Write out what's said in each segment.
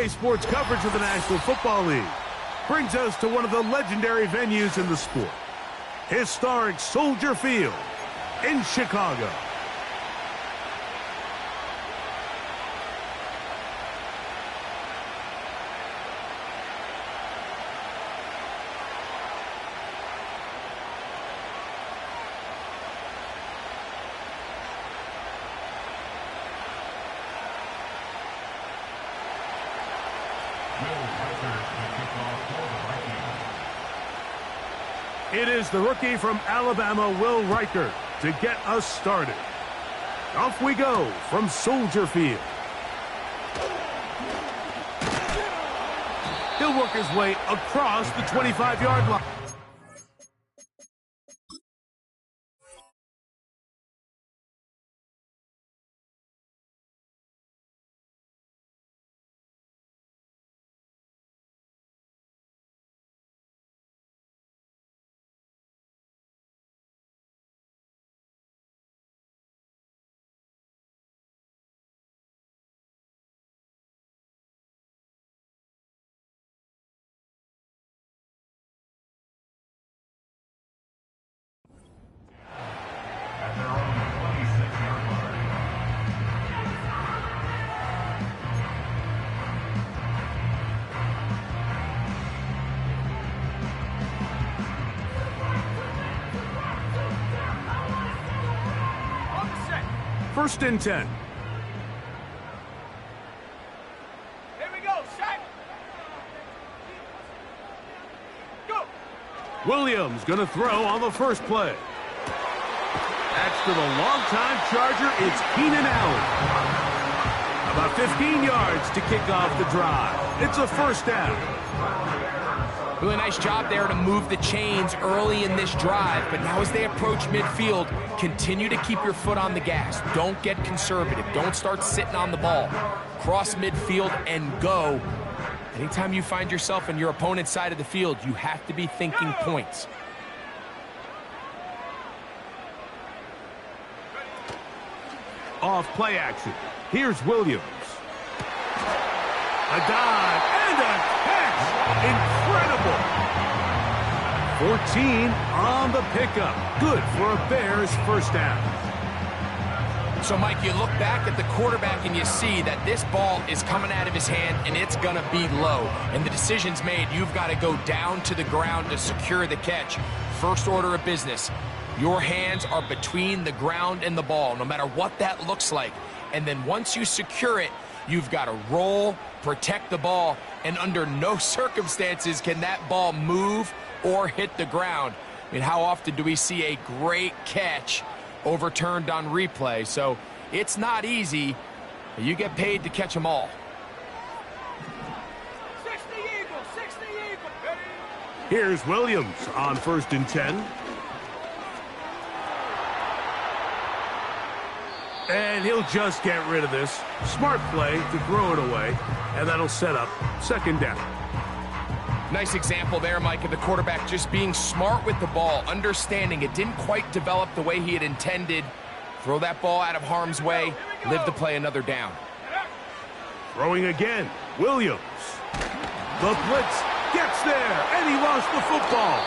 Sunday sports coverage of the National Football League brings us to one of the legendary venues in the sport, historic Soldier Field in Chicago. It is the rookie from Alabama, Will Reichert, to get us started. Off we go from Soldier Field. He'll work his way across the 25-yard line. First and 10. Here we go, set. Go. Williams going to throw on the first play. That's to the longtime Charger. It's Keenan Allen. About 15 yards to kick off the drive. It's a first down. Really nice job there to move the chains early in this drive, but now as they approach midfield, continue to keep your foot on the gas. Don't get conservative. Don't start sitting on the ball. Cross midfield and go. Anytime you find yourself on your opponent's side of the field, you have to be thinking points. Off play action. Here's Williams. A dive and a catch. Incredible. 14 on the pickup. Good for a Bears first down. So, Mike, you look back at the quarterback and you see that this ball is coming out of his hand and it's going to be low. And the decision's made. You've got to go down to the ground to secure the catch. First order of business. Your hands are between the ground and the ball, no matter what that looks like. And then once you secure it, you've got to roll, protect the ball, and under no circumstances can that ball move or hit the ground. I mean, how often do we see a great catch overturned on replay? So it's not easy, but you get paid to catch them all. 60 Eagle, 60 Eagle. Here's Williams on first and 10. And he'll just get rid of this. Smart play to throw it away, and that'll set up second down. Nice example there, Mike, of the quarterback just being smart with the ball, understanding it didn't quite develop the way he had intended. Throw that ball out of harm's way, live to play another down. Throwing again, Williams. The blitz gets there, and he lost the football.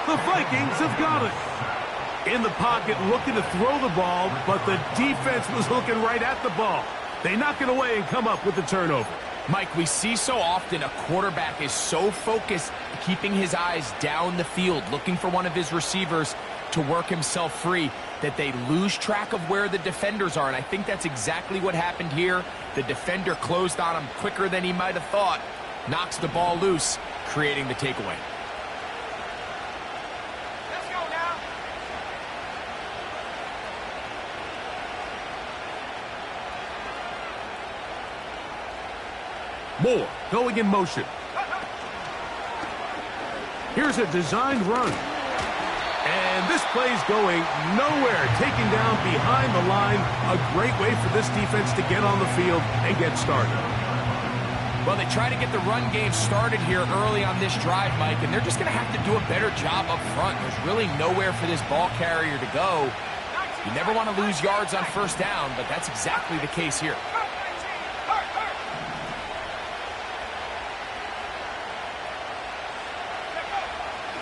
The Vikings have got it. In the pocket, looking to throw the ball, but the defense was looking right at the ball. They knock it away and come up with the turnover. Mike, we see so often a quarterback is so focused, keeping his eyes down the field, looking for one of his receivers to work himself free, that they lose track of where the defenders are. And I think that's exactly what happened here. The defender closed on him quicker than he might have thought, knocks the ball loose, creating the takeaway. Moore going in motion. Here's a designed run. And this play's going nowhere. Taken down behind the line. A great way for this defense to get on the field and get started. Well, they try to get the run game started here early on this drive, Mike, and they're just going to have to do a better job up front. There's really nowhere for this ball carrier to go. You never want to lose yards on first down, but that's exactly the case here.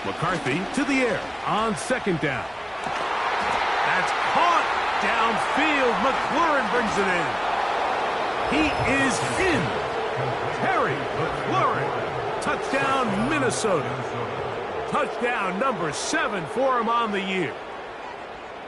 McCarthy to the air on second down. That's caught downfield. McLaurin brings it in. He is in. Terry McLaurin. Touchdown, Minnesota. Touchdown number 7 for him on the year.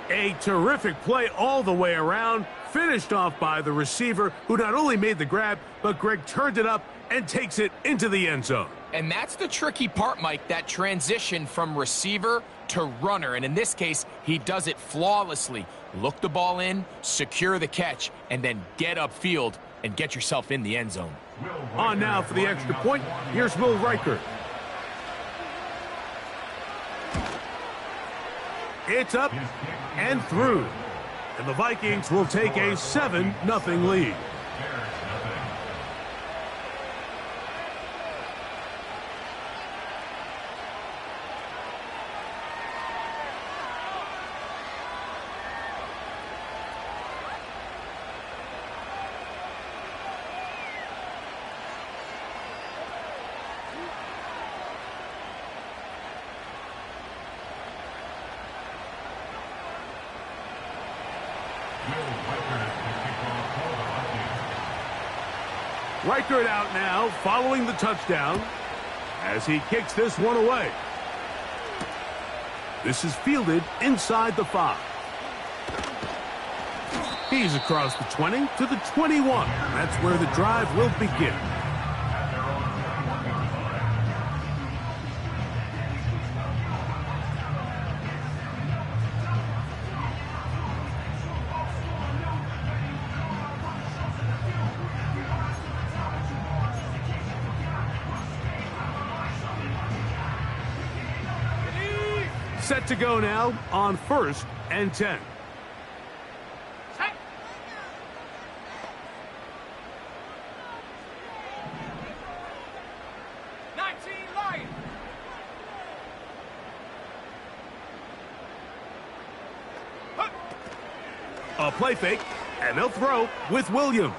A terrific play all the way around, finished off by the receiver, who not only made the grab, but Greg turned it up and takes it into the end zone. And that's the tricky part, Mike, that transition from receiver to runner. And in this case, he does it flawlessly. Look the ball in, secure the catch, and then get upfield and get yourself in the end zone. On now for the extra point, here's Will Reichert. It's up and through. And the Vikings will take a 7-0 lead. Reichert out now, following the touchdown, as he kicks this one away. This is fielded inside the 5. He's across the 20 to the 21. That's where the drive will begin. Set to go now on 1st and 10. Set. Lion. A play fake, and they'll throw with Williams.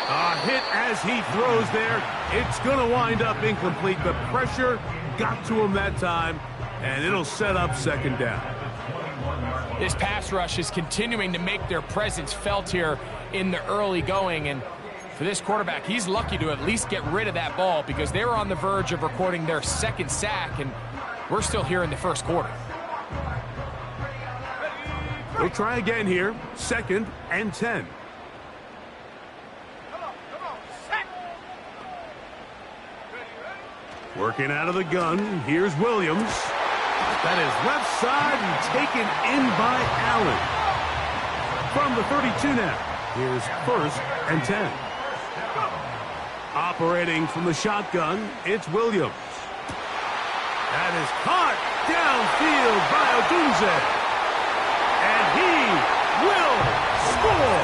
A hit as he throws there. It's going to wind up incomplete. The pressure got to him that time, and it'll set up second down. This pass rush is continuing to make their presence felt here in the early going, and for this quarterback, he's lucky to at least get rid of that ball because they were on the verge of recording their second sack, and we're still here in the first quarter. They'll try again here, 2nd and 10. Working out of the gun, here's Williams. That is left side and taken in by Allen. From the 32 now, here's 1st and 10. Operating from the shotgun, it's Williams. That is caught downfield by Odunze. And he will score.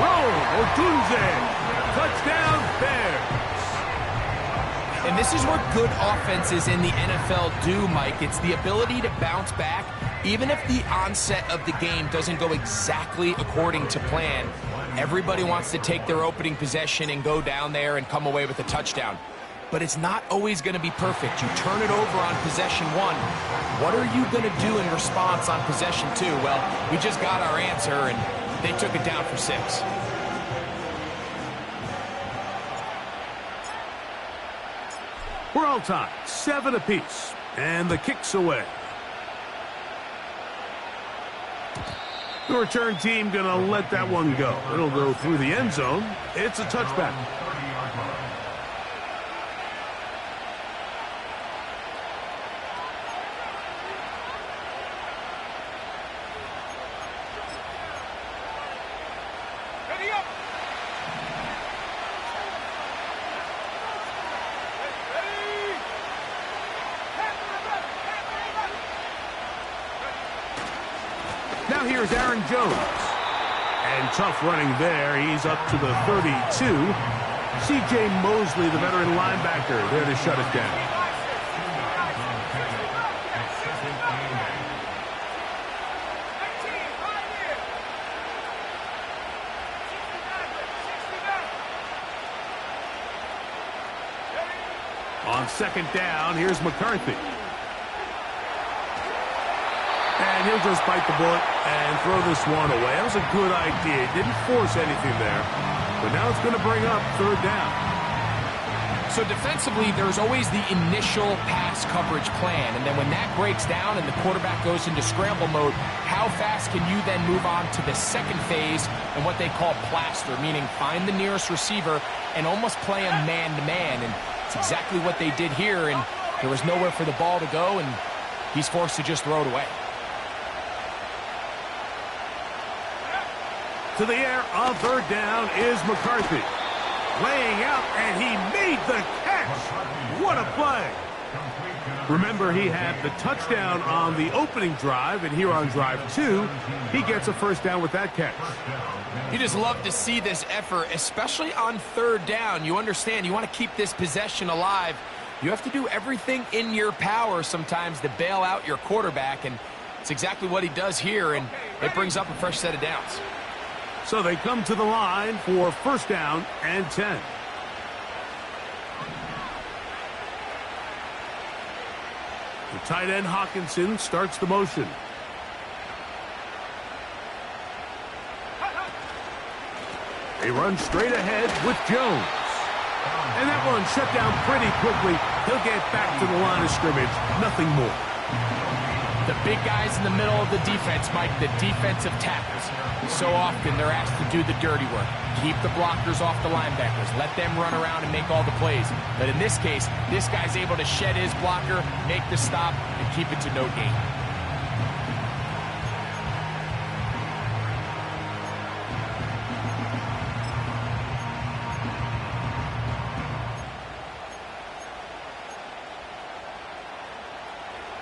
Rome Odunze, touchdown Bears. And this is what good offenses in the NFL do, Mike. It's the ability to bounce back, even if the onset of the game doesn't go exactly according to plan. Everybody wants to take their opening possession and go down there and come away with a touchdown. But it's not always going to be perfect. You turn it over on possession 1. What are you going to do in response on possession 2? Well, we just got our answer, and they took it down for 6. We're all tied, 7 apiece, and the kick's away. The return team going to let that one go. It'll go through the end zone. It's a touchback. Now here's Aaron Jones. And tough running there. He's up to the 32. C.J. Mosley, the veteran linebacker, there to shut it down. On second down, here's McCarthy. And he'll just bite the bullet and throw this one away. That was a good idea. He didn't force anything there. But now it's going to bring up third down. So defensively, there's always the initial pass coverage plan. And then when that breaks down and the quarterback goes into scramble mode, how fast can you then move on to the second phase and what they call plaster, meaning find the nearest receiver and almost play him man-to-man. And it's exactly what they did here. And there was nowhere for the ball to go, and he's forced to just throw it away. To the air on third down is McCarthy. Laying out, and he made the catch. What a play. Remember, he had the touchdown on the opening drive, and here on drive 2, he gets a first down with that catch. You just love to see this effort, especially on third down. You understand, you want to keep this possession alive. You have to do everything in your power sometimes to bail out your quarterback, and it's exactly what he does here, and it brings up a fresh set of downs. So they come to the line for first down and 10. The tight end Hawkinson starts the motion. They run straight ahead with Jones. And that one shut down pretty quickly. He'll get back to the line of scrimmage. Nothing more. The big guys in the middle of the defense, Mike, the defensive tackles. So often they're asked to do the dirty work. Keep the blockers off the linebackers. Let them run around and make all the plays. But in this case, this guy's able to shed his blocker, make the stop, and keep it to no gain.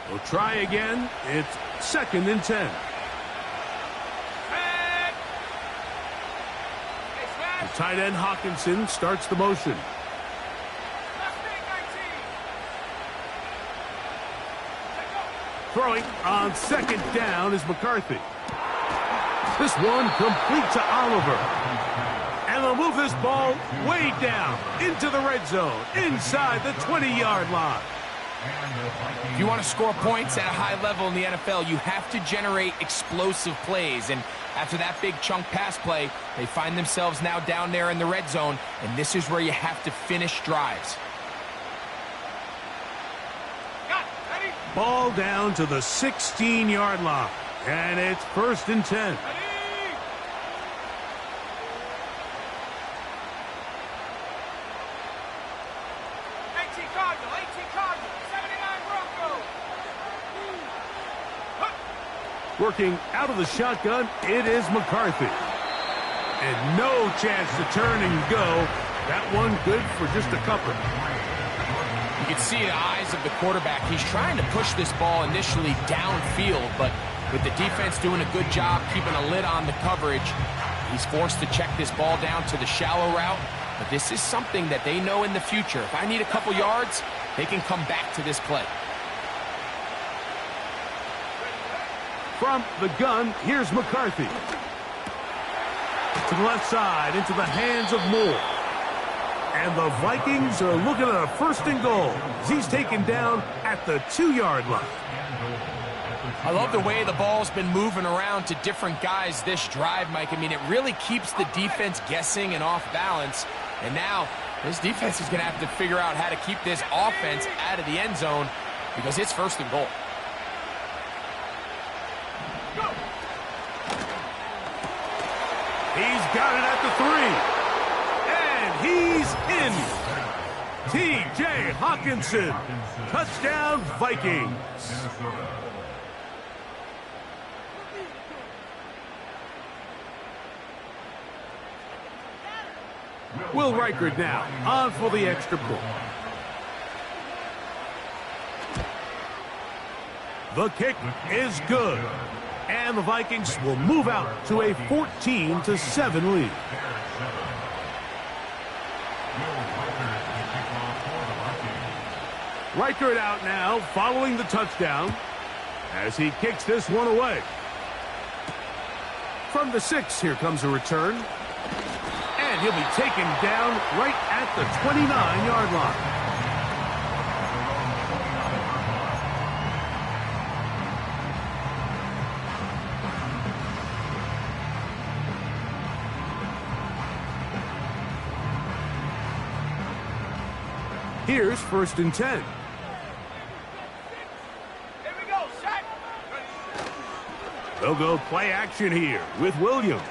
We'll try again. It's second and 10. The tight end Hawkinson starts the motion. Throwing on second down is McCarthy. This one complete to Oliver. And they'll move this ball way down into the red zone, inside the 20-yard line. If you want to score points at a high level in the NFL, you have to generate explosive plays. And after that big chunk pass play, they find themselves now down there in the red zone, and this is where you have to finish drives. Ball down to the 16-yard line, and it's first and 10. Working out of the shotgun, it is McCarthy. And no chance to turn and go. That one good for just a couple. You can see the eyes of the quarterback. He's trying to push this ball initially downfield, but with the defense doing a good job keeping a lid on the coverage, he's forced to check this ball down to the shallow route. But this is something that they know in the future. If I need a couple yards, they can come back to this play. From the gun, here's McCarthy. To the left side, into the hands of Moore. And the Vikings are looking at a first and goal as he's taken down at the 2-yard line. I love the way the ball's been moving around to different guys this drive, Mike. I mean, it really keeps the defense guessing and off balance. And now, this defense is going to have to figure out how to keep this offense out of the end zone because it's first and goal. He's got it at the 3. And he's in. T.J. Hawkinson. Touchdown, Vikings. Will Reichard now on for the extra point. The kick is good. And the Vikings will move out to a 14-7 lead. Reichard out now following the touchdown as he kicks this one away. From the 6, here comes a return. And he'll be taken down right at the 29-yard line. Here's 1st and 10. Here we go. Set. They'll go play action here with Williams.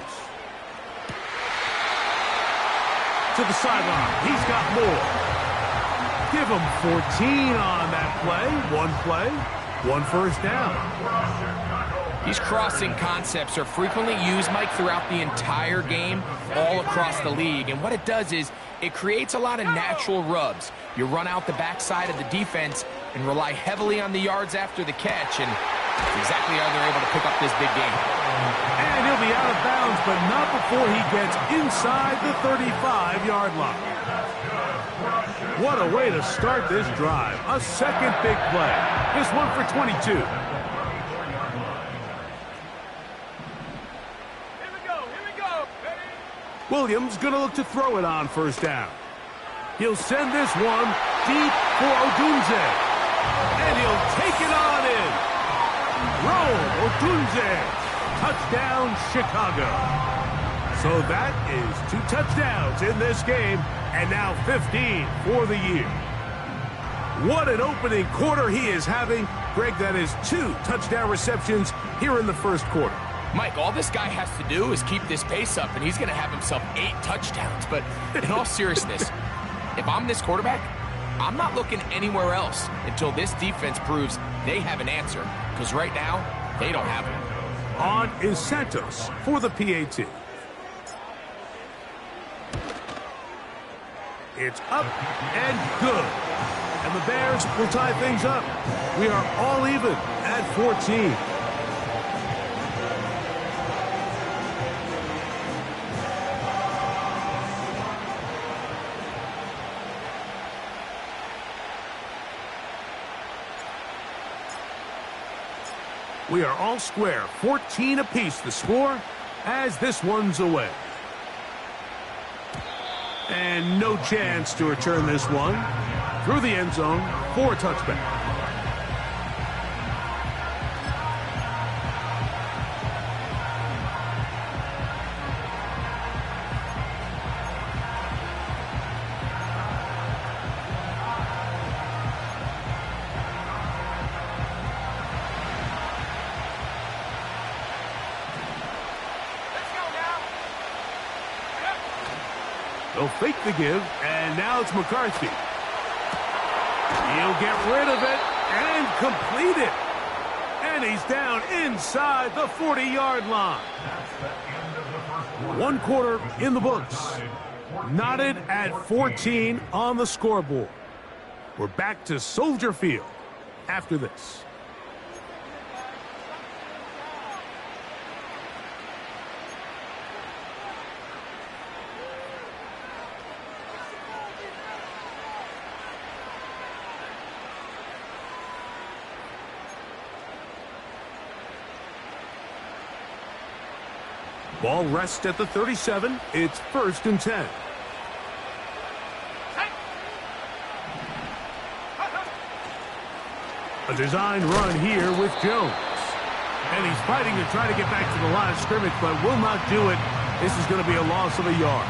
To the sideline. He's got more. Give him 14 on that play. One first down. These crossing concepts are frequently used, Mike, throughout the entire game, all across the league. And what it does is it creates a lot of natural rubs. You run out the backside of the defense and rely heavily on the yards after the catch, and that's exactly how they're able to pick up this big game. And he'll be out of bounds, but not before he gets inside the 35-yard line. What a way to start this drive. A second big play. This one for 22. Here we go. Ready? Williams going to look to throw it on 1st down. He'll send this one deep for Odunze. And he'll take it on in. Roll Odunze. Touchdown, Chicago. So that is 2 touchdowns in this game, and now 15 for the year. What an opening quarter he is having. Greg, that is 2 touchdown receptions here in the 1st quarter. Mike, all this guy has to do is keep this pace up, and he's going to have himself 8 touchdowns. But in all seriousness, if I'm this quarterback, I'm not looking anywhere else until this defense proves they have an answer, because right now, they don't have one. On is Santos for the PAT. It's up and good. And the Bears will tie things up. We are all even at 14. We are all square, 14 apiece the score as this one's away. And no chance to return this one through the end zone for a touchback. They'll fake the give, and now it's McCarthy. He'll get rid of it and complete it. And he's down inside the 40-yard line. 1 quarter in the books. Knotted at 14 on the scoreboard. We're back to Soldier Field after this. Ball rests at the 37. It's 1st and 10. A design run here with Jones. And he's fighting to try to get back to the line of scrimmage, but will not do it. This is going to be a loss of a yard.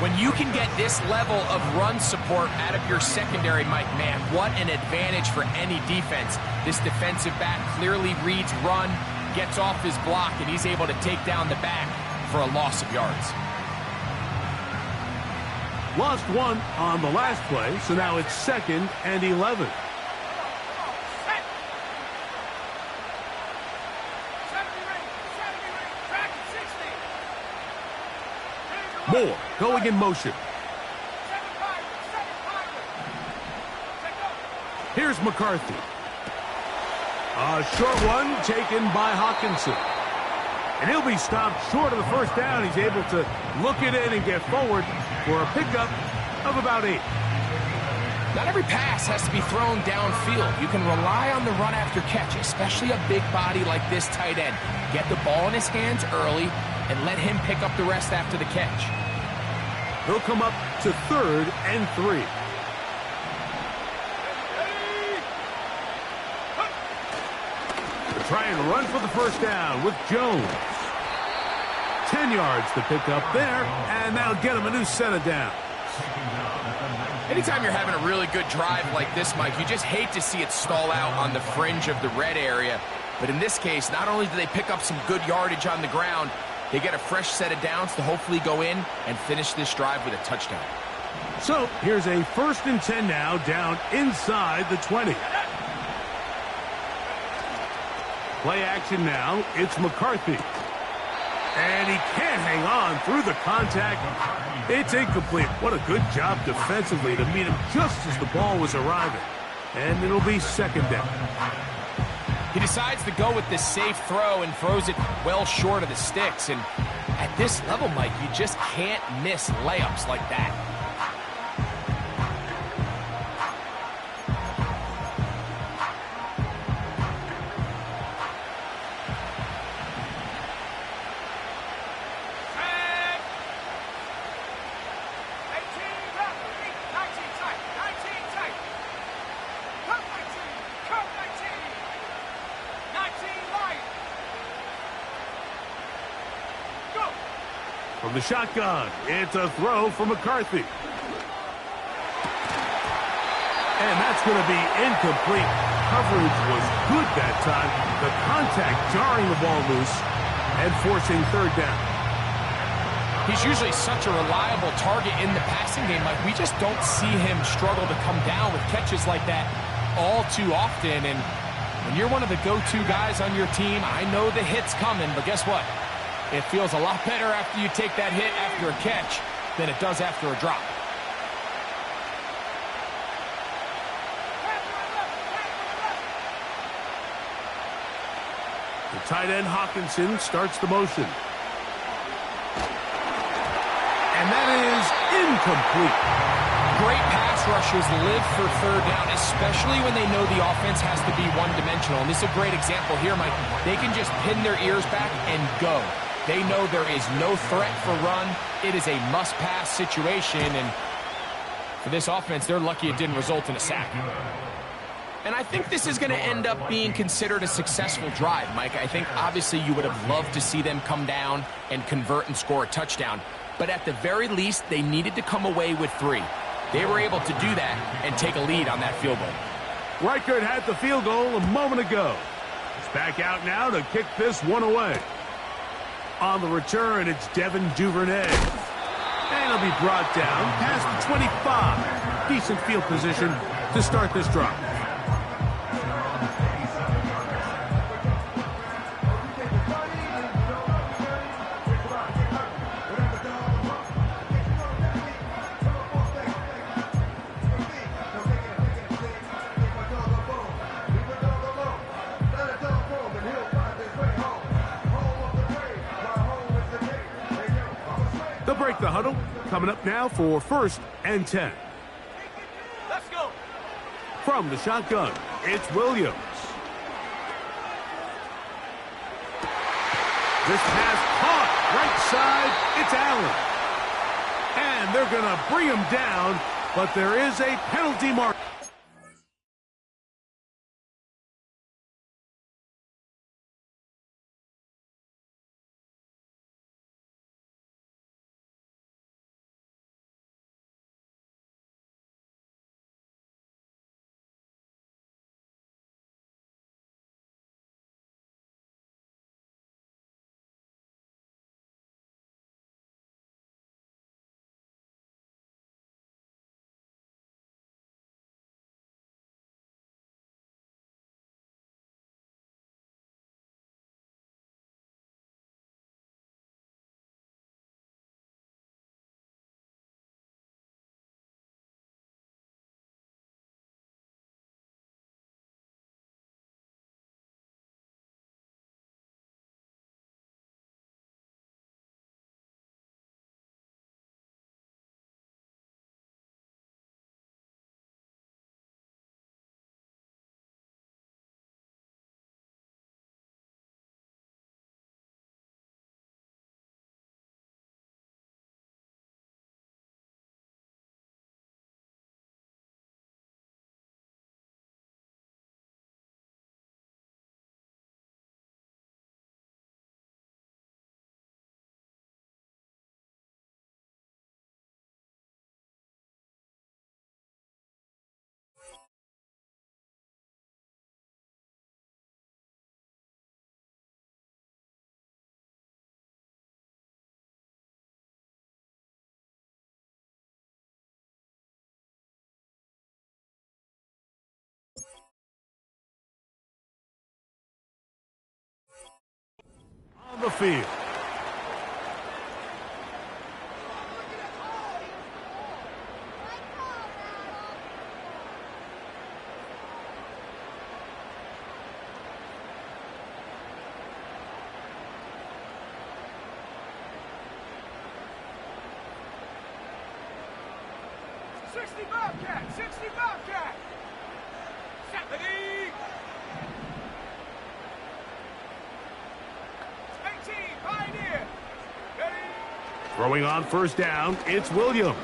When you can get this level of run support out of your secondary, Mike, man, what an advantage for any defense. This defensive back clearly reads run, gets off his block, and he's able to take down the back for a loss of yards. Lost 1 on the last play, so now it's 2nd and 11. Moore going in motion. Here's McCarthy. A short one taken by Hawkinson. And he'll be stopped short of the 1st down. He's able to look it in and get forward for a pickup of about 8. Not every pass has to be thrown downfield. You can rely on the run after catch, especially a big body like this tight end. Get the ball in his hands early and let him pick up the rest after the catch. They'll come up to 3rd and 3. They'll try and run for the 1st down with Jones. 10 yards to pick up there, and that'll get him a new set of downs. Anytime you're having a really good drive like this, Mike, you just hate to see it stall out on the fringe of the red area. But in this case, not only do they pick up some good yardage on the ground, they get a fresh set of downs to hopefully go in and finish this drive with a touchdown. So here's a 1st and 10 now, down inside the 20. Play action now. It's McCarthy. And he can't hang on through the contact. It's incomplete. What a good job defensively to meet him just as the ball was arriving. And it'll be 2nd down. He decides to go with this safe throw and throws it well short of the sticks. And at this level, Mike, you just can't miss layups like that. From the shotgun, it's a throw for McCarthy. And that's going to be incomplete. Coverage was good that time. The contact jarring the ball loose and forcing 3rd down. He's usually such a reliable target in the passing game. Like, we just don't see him struggle to come down with catches like that all too often. And when you're one of the go-to guys on your team, I know the hit's coming, but guess what? It feels a lot better after you take that hit after a catch than it does after a drop. The tight end Hawkinson starts the motion. And that is incomplete. Great pass rushers live for 3rd down, especially when they know the offense has to be one-dimensional. And this is a great example here, Mike. They can just pin their ears back and go. They know there is no threat for run. It is a must-pass situation, and for this offense, they're lucky it didn't result in a sack. And I think this is going to end up being considered a successful drive, Mike. I think obviously you would have loved to see them come down and convert and score a touchdown. But at the very least, they needed to come away with 3. They were able to do that and take a lead on that field goal. Reichert had the field goal a moment ago. He's back out now to kick this one away. On the return, it's Devin Duvernay. And he'll be brought down past the 25. Decent field position to start this drive. They'll break the huddle. Coming up now for 1st and 10. Let's go. From the shotgun, it's Williams. This pass caught right side. It's Allen. And they're going to bring him down, but there is a penalty mark. the field. Throwing on first down, it's Williams.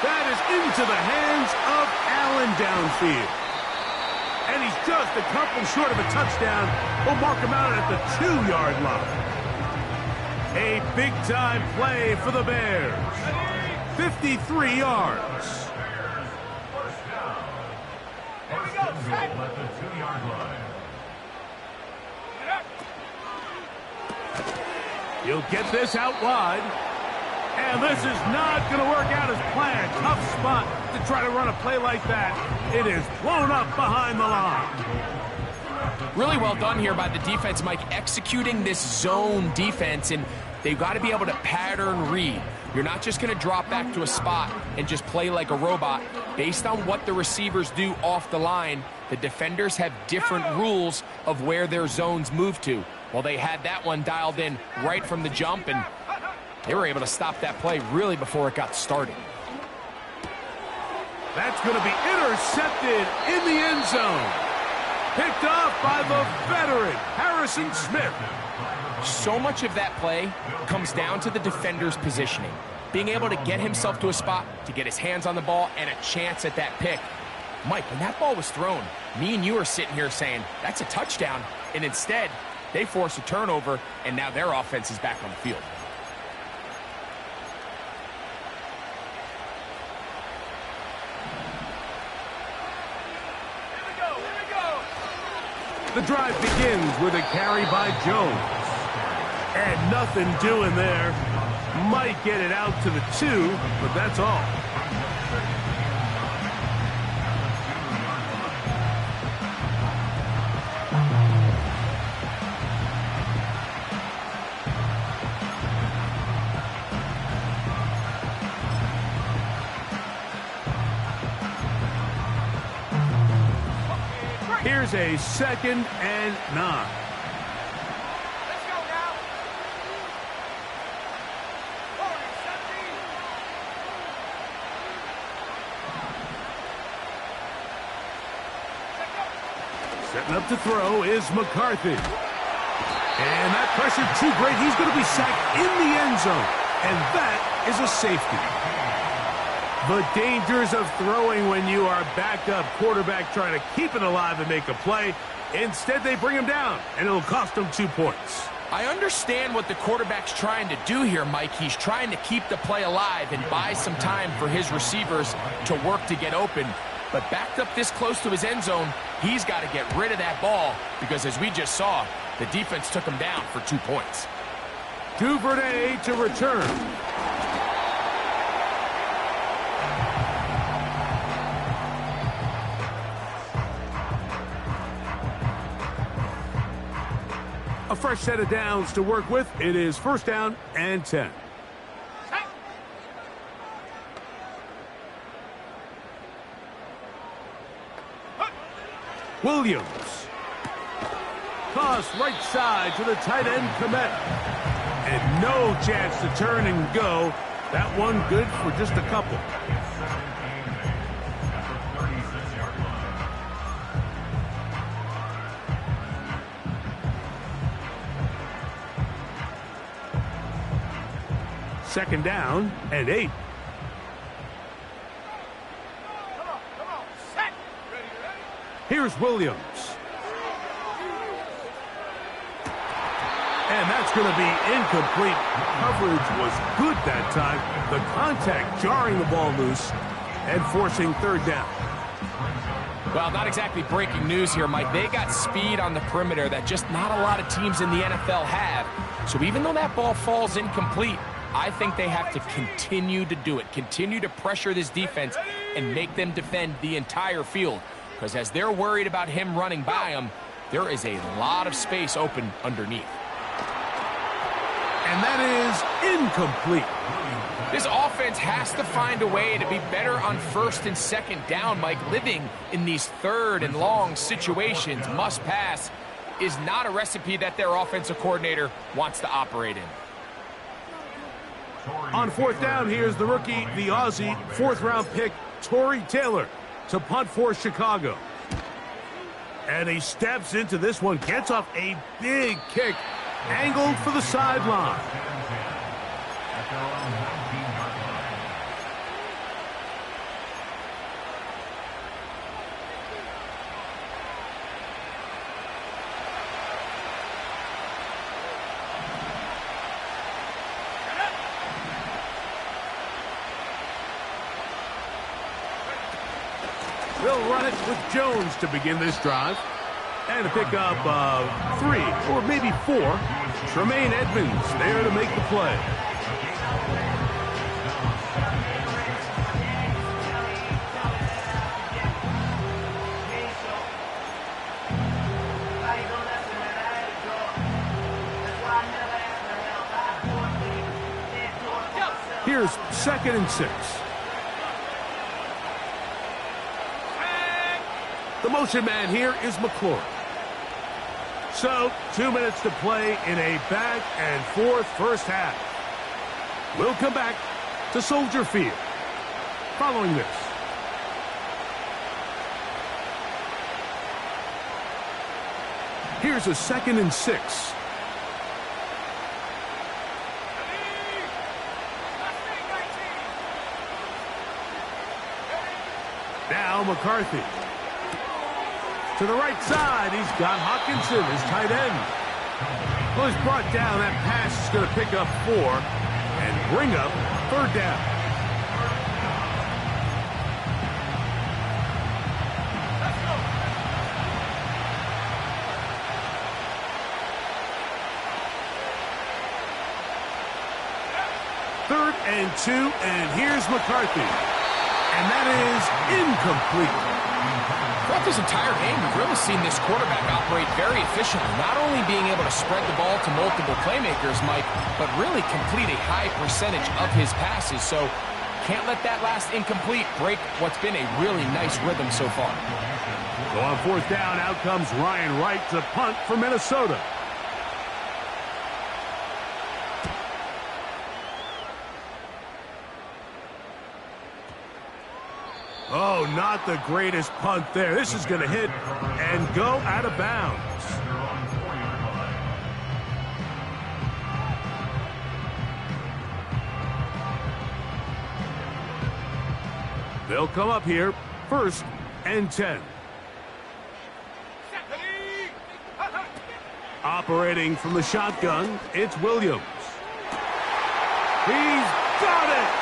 That is into the hands of Allen downfield. And he's just a couple short of a touchdown. We'll mark him out at the 2-yard line. A big-time play for the Bears. 53 yards. Here we go, set. At the 2-yard line. He'll get this out wide. And this is not going to work out as planned. Tough spot to try to run a play like that. It is blown up behind the line. Really well done here by the defense, Mike, executing this zone defense, and they've got to be able to pattern read. You're not just going to drop back to a spot and just play like a robot. Based on what the receivers do off the line, the defenders have different rules of where their zones move to. Well, they had that one dialed in right from the jump, and they were able to stop that play really before it got started. That's going to be intercepted in the end zone. Picked off by the veteran, Harrison Smith. So much of that play comes down to the defender's positioning. Being able to get himself to a spot, to get his hands on the ball, and a chance at that pick. Mike, when that ball was thrown, me and you are sitting here saying, that's a touchdown. And instead, they force a turnover, and now their offense is back on the field. Here we go. The drive begins with a carry by Jones. And nothing doing there. Might get it out to the 2, but that's all. Here's a 2nd and 9. Let's go now. Forward, Setting up to throw is McCarthy. And that pressure too great. He's going to be sacked in the end zone. And that is a safety. The dangers of throwing when you are backed up. Quarterback trying to keep it alive and make a play. Instead, they bring him down, and it'll cost them 2 points. I understand what the quarterback's trying to do here, Mike. He's trying to keep the play alive and buy some time for his receivers to work to get open. But backed up this close to his end zone, he's got to get rid of that ball because, as we just saw, the defense took him down for 2 points. Duvernay to return. A fresh set of downs to work with. It is 1st down and 10. Williams. Toss right side to the tight end, Komet. And no chance to turn and go. That one good for just a couple. Second down and 8. Come on, set. Ready. Here's Williams. And that's going to be incomplete. Coverage was good that time. The contact jarring the ball loose and forcing 3rd down. Well, not exactly breaking news here, Mike. They got speed on the perimeter that just not a lot of teams in the NFL have. So even though that ball falls incomplete, I think they have to continue to do it, continue to pressure this defense and make them defend the entire field. Because as they're worried about him running by them, there is a lot of space open underneath. And that is incomplete. This offense has to find a way to be better on first and second down, Mike. Living in these third and long situations, must pass, is not a recipe that their offensive coordinator wants to operate in. On fourth down, here's the rookie, the Aussie, fourth-round pick, Torrey Taylor, to punt for Chicago. And he steps into this one, gets off a big kick, angled for the sideline. They'll run it with Jones to begin this drive. And to pick up 3 or maybe 4. Tremaine Edmonds there to make the play. Here's 2nd and 6. The motion man here is McClure. So, 2 minutes to play in a back-and-forth first half. We'll come back to Soldier Field following this. Here's a 2nd and 6. Now McCarthy. To the right side, he's got Hawkinson, his tight end. Well, he's brought down. That pass is going to pick up 4 and bring up 3rd down. Third and 2, and here's McCarthy. And that is incomplete. Throughout this entire game, we've really seen this quarterback operate very efficiently, not only being able to spread the ball to multiple playmakers, Mike, but really complete a high percentage of his passes. So can't let that last incomplete break what's been a really nice rhythm so far. So on 4th down, out comes Ryan Wright to punt for Minnesota. Oh, not the greatest punt there. This is going to hit and go out of bounds. They'll come up here, 1st and 10. Operating from the shotgun, it's Williams. He's got it!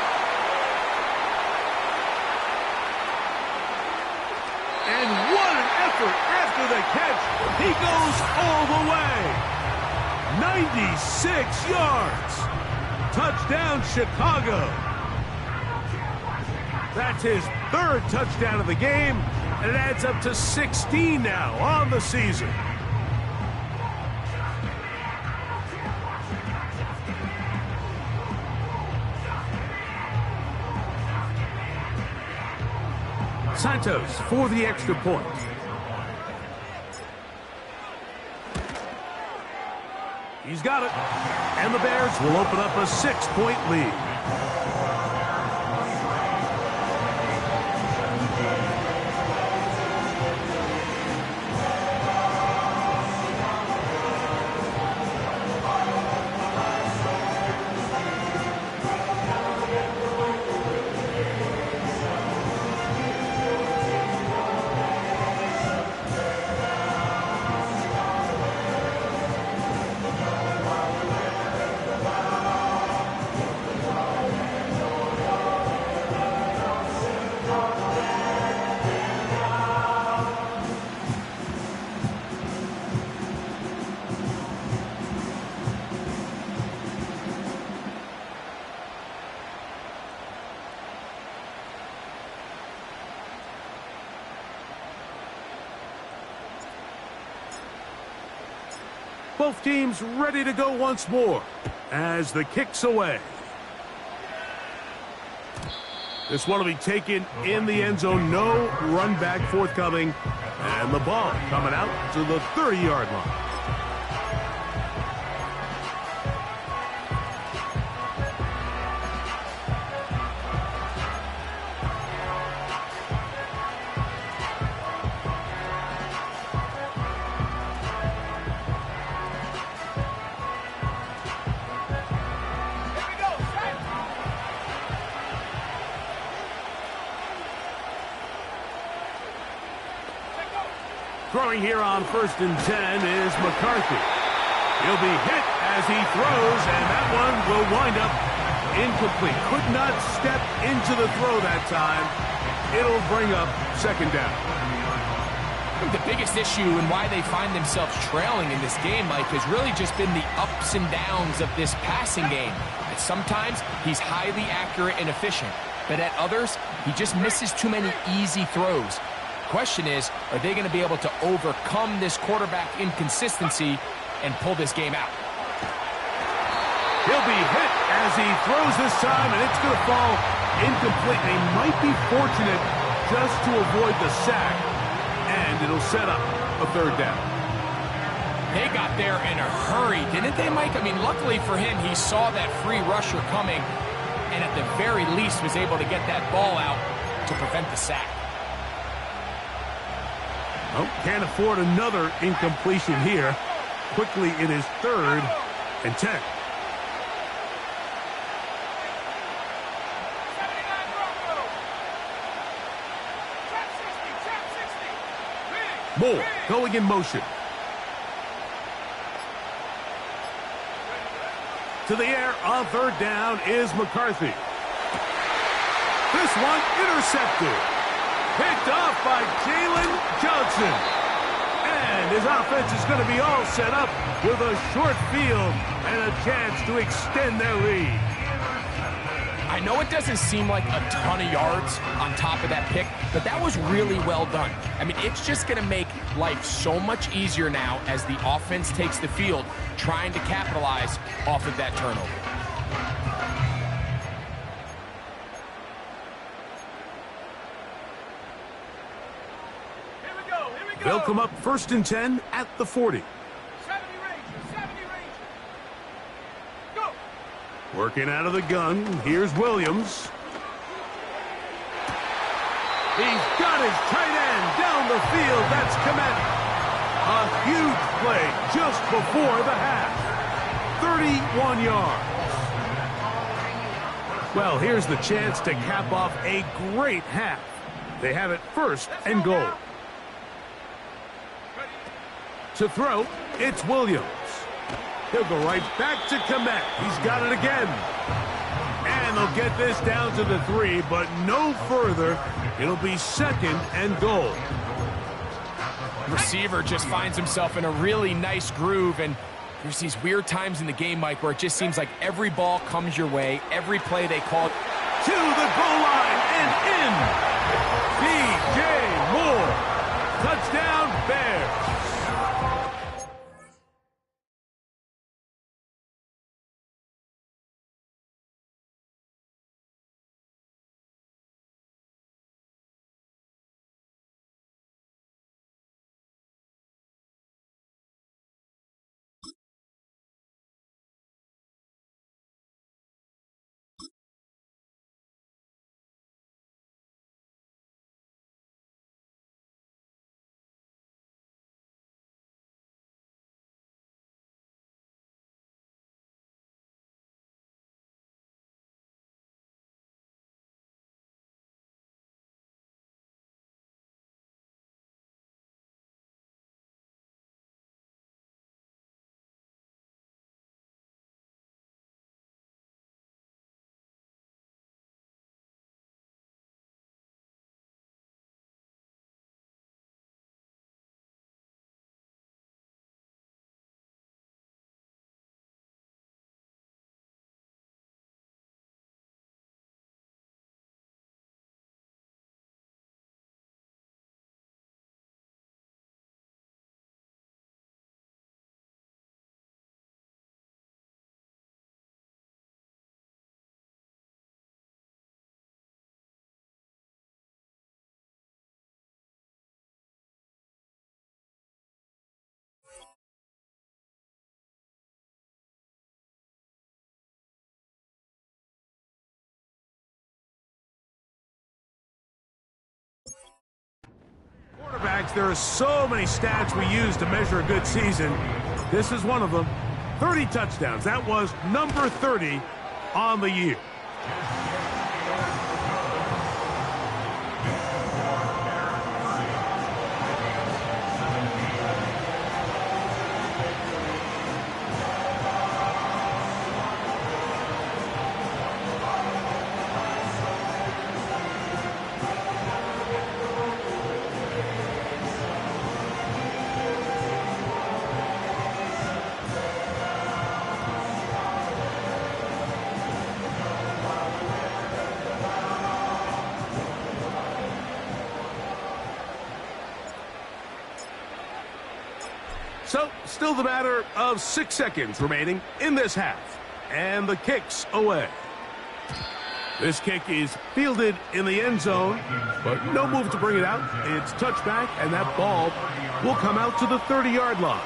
And what an effort after the catch. He goes all the way. 96 yards. Touchdown, Chicago. That's his 3rd touchdown of the game, and it adds up to 16 now on the season. Santos for the extra point. He's got it. And the Bears will open up a 6-point lead. Both teams ready to go once more as the kick's away. This one will be taken in the end zone. No run back forthcoming. And the ball coming out to the 30-yard line. Throwing here on 1st and 10 is McCarthy. He'll be hit as he throws, and that one will wind up incomplete. Could not step into the throw that time. It'll bring up 2nd down. The biggest issue and why they find themselves trailing in this game, Mike, has really just been the ups and downs of this passing game. And sometimes he's highly accurate and efficient, but at others, he just misses too many easy throws. Question is, are they going to be able to overcome this quarterback inconsistency and pull this game out? He'll be hit as he throws this time, and it's going to fall incomplete. They might be fortunate just to avoid the sack, and it'll set up a 3rd down. They got there in a hurry, didn't they, Mike? I mean, luckily for him, he saw that free rusher coming, and at the very least was able to get that ball out to prevent the sack. Oh, can't afford another incompletion here. Quickly, it is 3rd and 10. Moore going in motion. To the air on 3rd down is McCarthy. This one intercepted. Picked off by Jalen Johnson. And his offense is going to be all set up with a short field and a chance to extend their lead. I know it doesn't seem like a ton of yards on top of that pick, but that was really well done. I mean, it's just going to make life so much easier now as the offense takes the field, trying to capitalize off of that turnover. They'll come up 1st and 10 at the 40. 70 Rangers. Go. Working out of the gun. Here's Williams. He's got his tight end down the field. That's Komet. A huge play just before the half. 31 yards. Well, here's the chance to cap off a great half. They have it 1st and goal. To throw, it's Williams. He'll go right back to Komet. He's got it again. And they'll get this down to the 3, but no further. It'll be 2nd and goal. Receiver just finds himself in a really nice groove, and there's these weird times in the game, Mike, where it just seems like every ball comes your way, every play they call. To the goal line and in. DJ Moore. Touchdown, Bears. Jax, there are so many stats we use to measure a good season. This is one of them. 30 touchdowns. That was number 30 on the year. So, still the matter of 6 seconds remaining in this half. And the kick's away. This kick is fielded in the end zone, but no move to bring it out. It's touchback, and that ball will come out to the 30-yard line.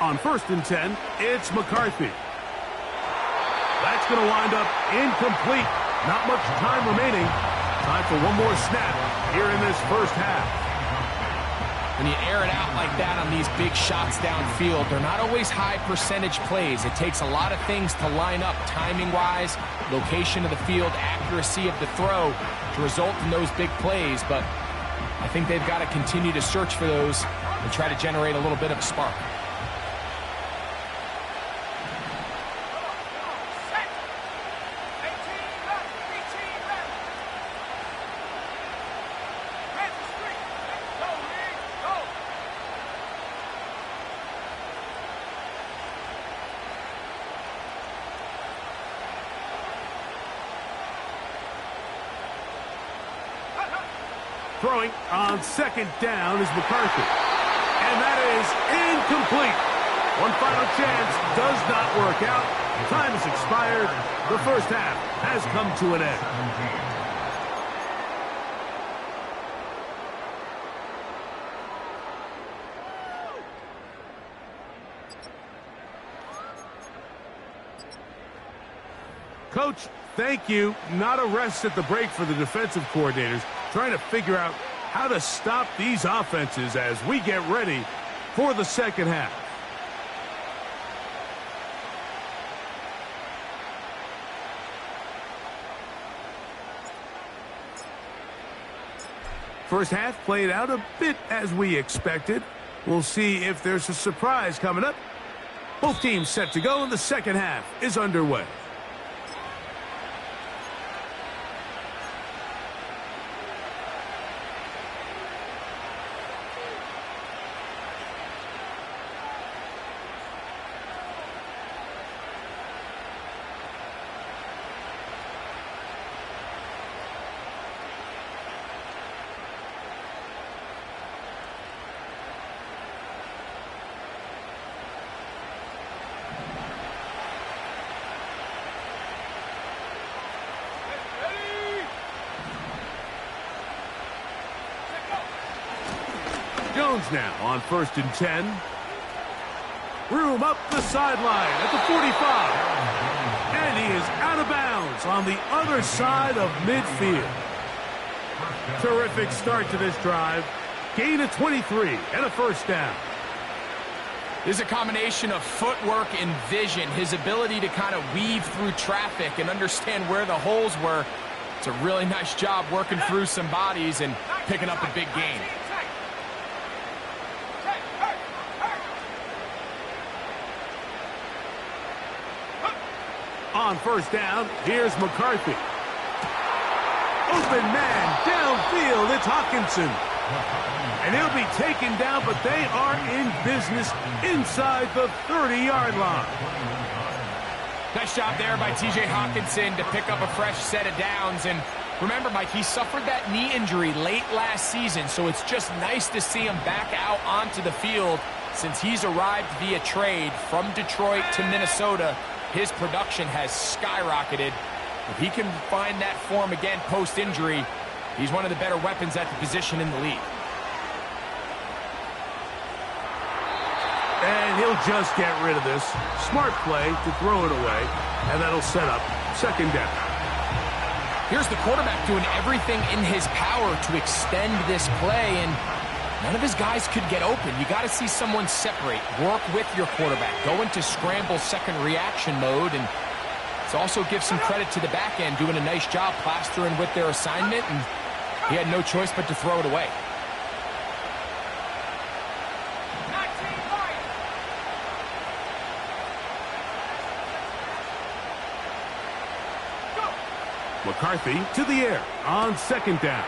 On 1st and 10, it's McCarthy. That's going to wind up incomplete. Not much time remaining. Time for one more snap here in this first half. When you air it out like that on these big shots downfield, they're not always high percentage plays. It takes a lot of things to line up timing-wise, location of the field, accuracy of the throw to result in those big plays. But I think they've got to continue to search for those and try to generate a little bit of a spark. Throwing on 2nd down is McCarthy. And that is incomplete. One final chance does not work out. Time has expired. The first half has come to an end. Coach, thank you. Not a rest at the break for the defensive coordinators, trying to figure out how to stop these offenses as we get ready for the second half. First half played out a bit as we expected. We'll see if there's a surprise coming up. Both teams set to go, and the second half is underway. Jones now on 1st and 10. Room up the sideline at the 45. And he is out of bounds on the other side of midfield. Terrific start to this drive. Gain of 23 and a first down. This is a combination of footwork and vision. His ability to kind of weave through traffic and understand where the holes were. It's a really nice job working through some bodies and picking up a big gain. On 1st down, here's McCarthy. Open man downfield, it's Hawkinson. And he'll be taken down, but they are in business inside the 30-yard line. Nice job there by T.J. Hawkinson to pick up a fresh set of downs, and Remember, Mike, he suffered that knee injury late last season, so it's just nice to see him back out onto the field since he's arrived via trade from Detroit to Minnesota. His production has skyrocketed. If he can find that form again post-injury, he's one of the better weapons at the position in the league. And he'll just get rid of this. Smart play to throw it away, and that'll set up second down. Here's the quarterback doing everything in his power to extend this play, and none of his guys could get open. You got to see someone separate, work with your quarterback, go into scramble second reaction mode, and it also gives some credit to the back end doing a nice job plastering with their assignment, and he had no choice but to throw it away. McCarthy to the air on second down.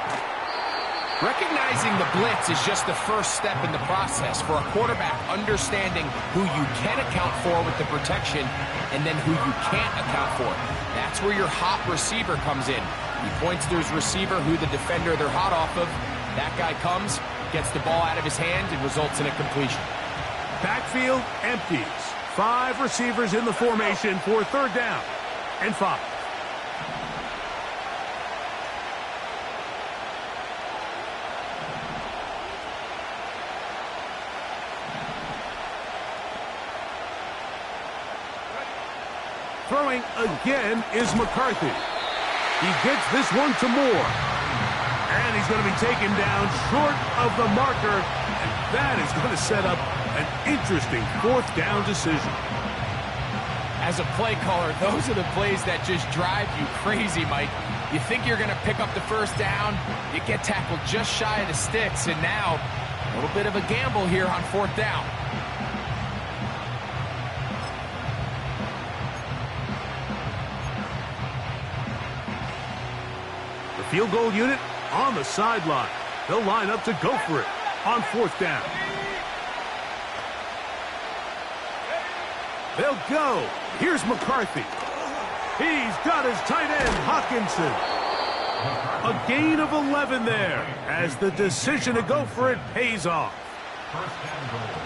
Recognizing the blitz is just the first step in the process for a quarterback, understanding who you can account for with the protection and then who you can't account for. That's where your hot receiver comes in. He points to his receiver, who the defender they're hot off of. That guy comes, gets the ball out of his hand, and results in a completion. Backfield empties. 5 receivers in the formation for third down and 5. Throwing again is McCarthy. He gets this one to Moore. And he's going to be taken down short of the marker. And that is going to set up an interesting fourth down decision. As a play caller, those are the plays that just drive you crazy, Mike. You think you're going to pick up the first down, you get tackled just shy of the sticks, and now a little bit of a gamble here on fourth down. Field goal unit on the sideline. They'll line up to go for it on fourth down. They'll go. Here's McCarthy. He's got his tight end, Hawkinson. A gain of 11 there as the decision to go for it pays off.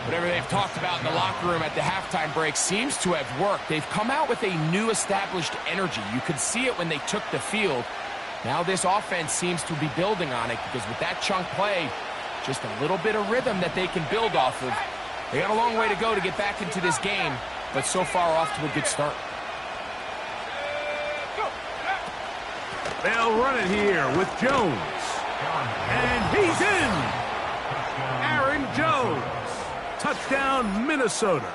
Whatever they've talked about in the locker room at the halftime break seems to have worked. They've come out with a new established energy. You could see it when they took the field. Now this offense seems to be building on it because with that chunk play, just a little bit of rhythm that they can build off of. They got a long way to go to get back into this game, but so far off to a good start. They'll run it here with Jones. And he's in! Aaron Jones. Touchdown, Minnesota.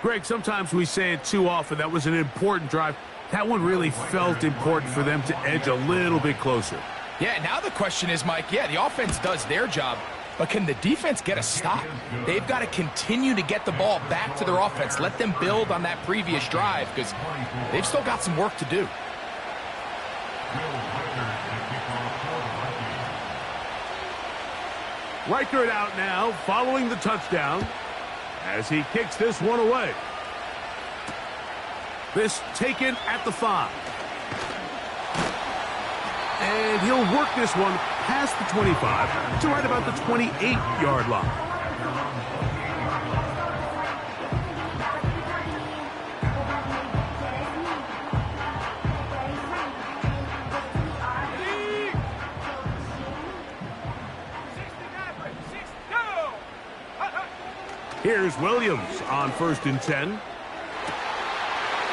Greg, sometimes we say it too often. That was an important drive. That one really felt important for them to edge a little bit closer. Yeah, now the question is, Mike, yeah, the offense does their job, but can the defense get a stop? They've got to continue to get the ball back to their offense. Let them build on that previous drive because they've still got some work to do. Riker it out now, following the touchdown, as he kicks this one away. This taken at the 5. And he'll work this one past the 25 to right about the 28-yard line. Here's Williams on 1st and 10.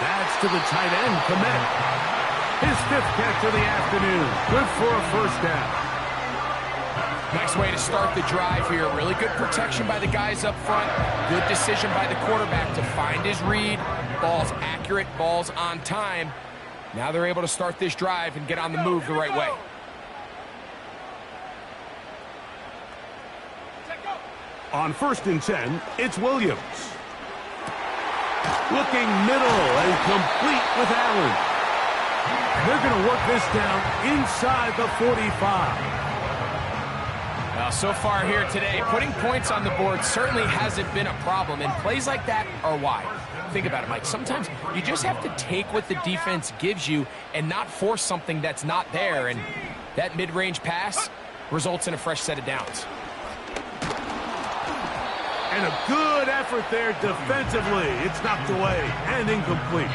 That's to the tight end, Komet. His 5th catch of the afternoon. Good for a first down. Nice way to start the drive here. Really good protection by the guys up front. Good decision by the quarterback to find his read. Ball's accurate, ball's on time. Now they're able to start this drive and get on the move the right way. On 1st and 10, it's Williams. Looking middle and complete with Allen. They're going to work this down inside the 45. Well, so far here today, putting points on the board certainly hasn't been a problem, and plays like that are why. Think about it, Mike. Sometimes you just have to take what the defense gives you and not force something that's not there. And that mid-range pass results in a fresh set of downs. And a good effort there defensively. It's knocked away and incomplete.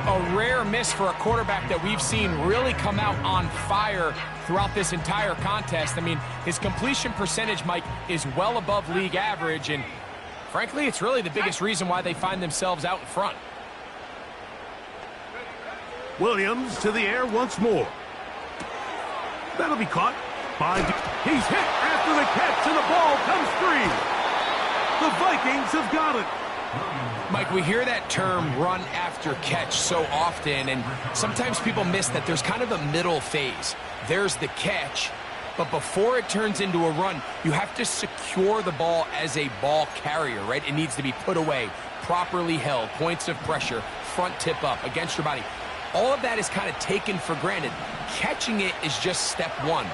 A rare miss for a quarterback that we've seen really come out on fire throughout this entire contest. I mean, his completion percentage, Mike, is well above league average, and frankly, it's really the biggest reason why they find themselves out in front. Williams to the air once more. That'll be caught by... He's hit after the catch, and the ball comes free. The Vikings have got it. Mike, we hear that term run after catch so often, and sometimes people miss that there's kind of a middle phase. There's the catch, but before it turns into a run, you have to secure the ball as a ball carrier, right? It needs to be put away, properly held, points of pressure, front tip up against your body. All of that is kind of taken for granted. Catching it is just step one.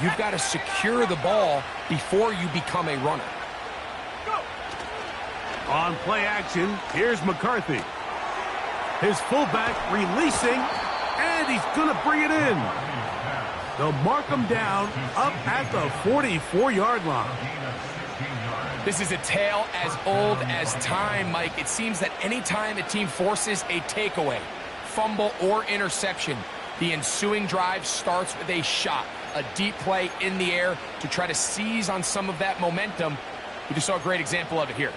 You've got to secure the ball before you become a runner. On play action, here's McCarthy. His fullback releasing, and he's going to bring it in. They'll mark him down up at the 44-yard line. This is a tale as old as time, Mike. It seems that anytime a team forces a takeaway, fumble, or interception, the ensuing drive starts with a shot, a deep play in the air to try to seize on some of that momentum. We just saw a great example of it here.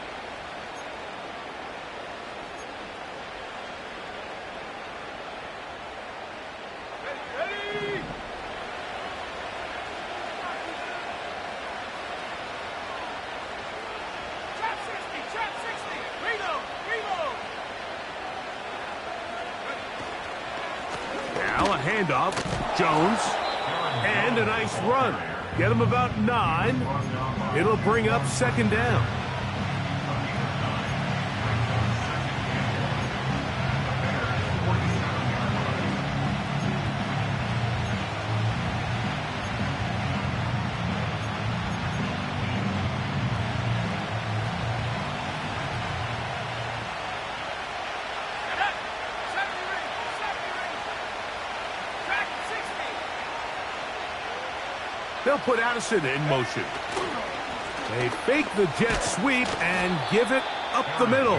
Handoff, Jones, and a nice run. Get him about 9. It'll bring up second down. They'll put Addison in motion. They fake the jet sweep and give it up the middle.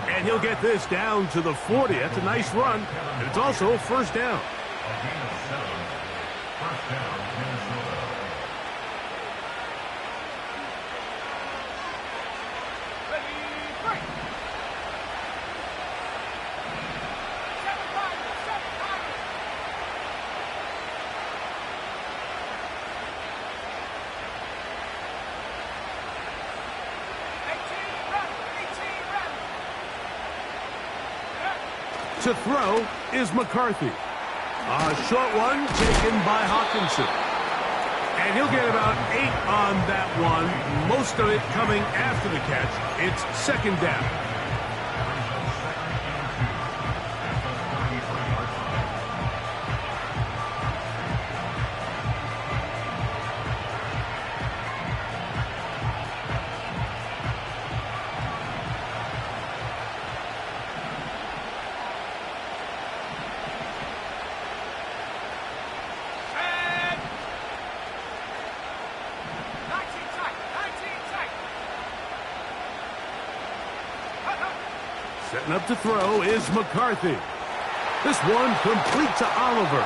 And he'll get this down to the 40. That's a nice run, and it's also first down. To throw is McCarthy. A short one taken by Hawkinson. And he'll get about 8 on that one, most of it coming after the catch. It's second down. Setting up to throw is McCarthy. This one complete to Oliver.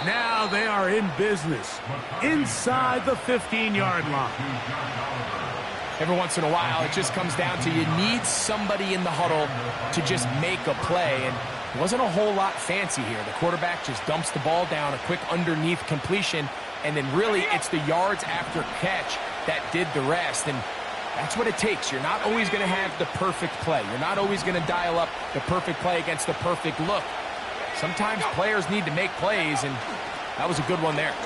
Now they are in business inside the 15-yard line. Every once in a while, it just comes down to you need somebody in the huddle to just make a play. And it wasn't a whole lot fancy here. The quarterback just dumps the ball down, a quick underneath completion, and then really it's the yards after catch that did the rest. And that's what it takes. You're not always going to have the perfect play. You're not always going to dial up the perfect play against the perfect look. Sometimes players need to make plays, and that was a good one there.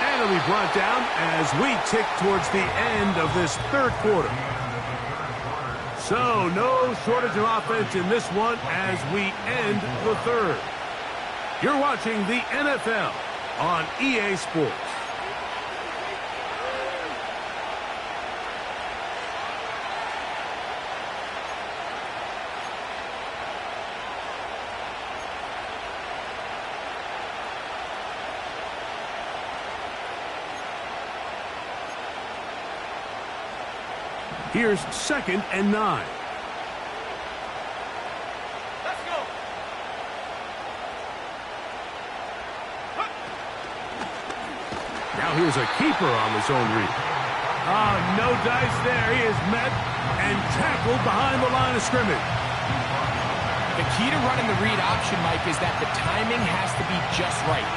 And it'll be brought down as we tick towards the end of this third quarter. So no shortage of offense in this one as we end the third. You're watching the NFL on EA Sports. Here's 2nd and 9. Let's go. Now here's a keeper on the zone read. Oh, no dice there. He is met and tackled behind the line of scrimmage. The key to running the read option, Mike, is that the timing has to be just right.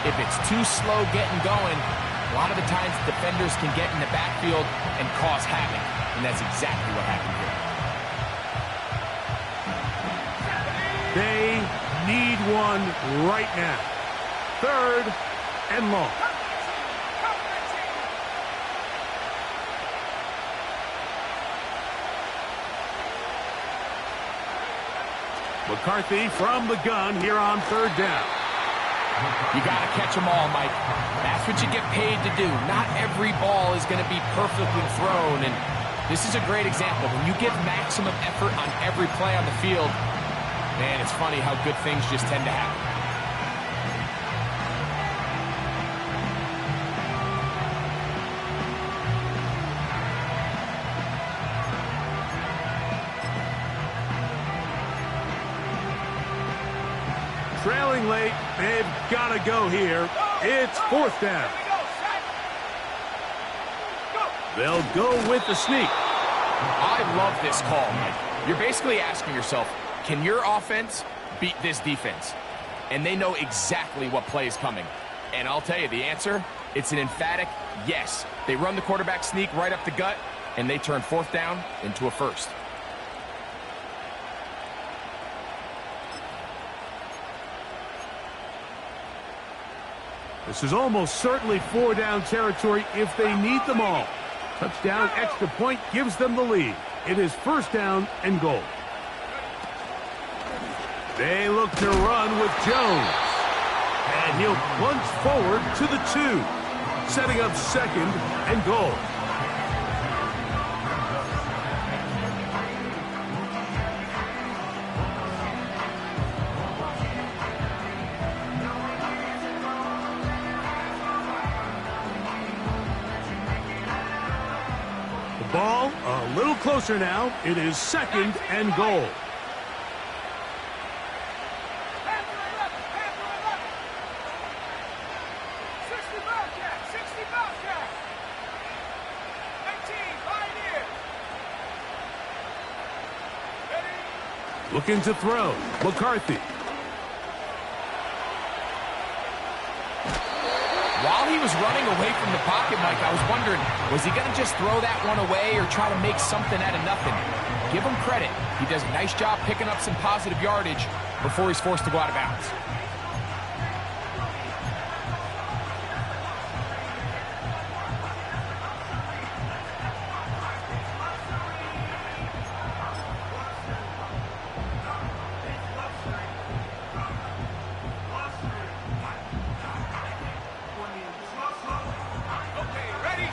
If it's too slow getting going, a lot of the times defenders can get in the backfield and cause havoc, and that's exactly what happened here. They need one right now. 3rd and long. McCarthy from the gun here on 3rd down. You got to catch them all, Mike. That's what you get paid to do. Not every ball is going to be perfectly thrown, and this is a great example. When you give maximum effort on every play on the field, man, it's funny how good things just tend to happen. Trailing late, they've got to go here. It's 4th down. They'll go with the sneak. I love this call, Mike. You're basically asking yourself, can your offense beat this defense? And they know exactly what play is coming. And I'll tell you the answer, it's an emphatic yes. They run the quarterback sneak right up the gut, and they turn 4th down into a 1st. This is almost certainly 4-down territory if they need them all. Touchdown, extra point gives them the lead. It is 1st down and goal. They look to run with Jones. And he'll plunge forward to the 2. Setting up 2nd and goal. Ball a little closer now. It is 2nd and goal. Looking to throw. McCarthy. While he was running away from the pocket, Mike, I was wondering, was he going to just throw that one away or try to make something out of nothing? Give him credit. He does a nice job picking up some positive yardage before he's forced to go out of bounds.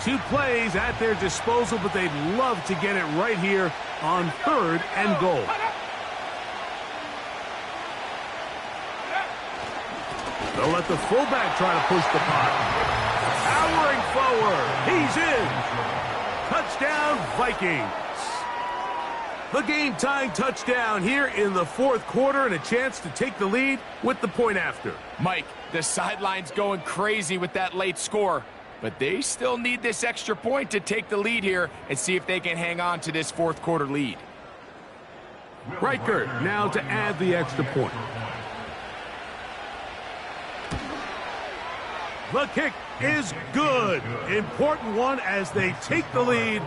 Two plays at their disposal, but they'd love to get it right here on 3rd and goal. They'll let the fullback try to push the pot. Powering forward. He's in. Touchdown, Vikings. The game-tying touchdown here in the 4th quarter and a chance to take the lead with the point after. Mike, the sideline's going crazy with that late score. But they still need this extra point to take the lead here and see if they can hang on to this 4th quarter lead. Riker now to add the extra point. The kick is good. Important one as they take the lead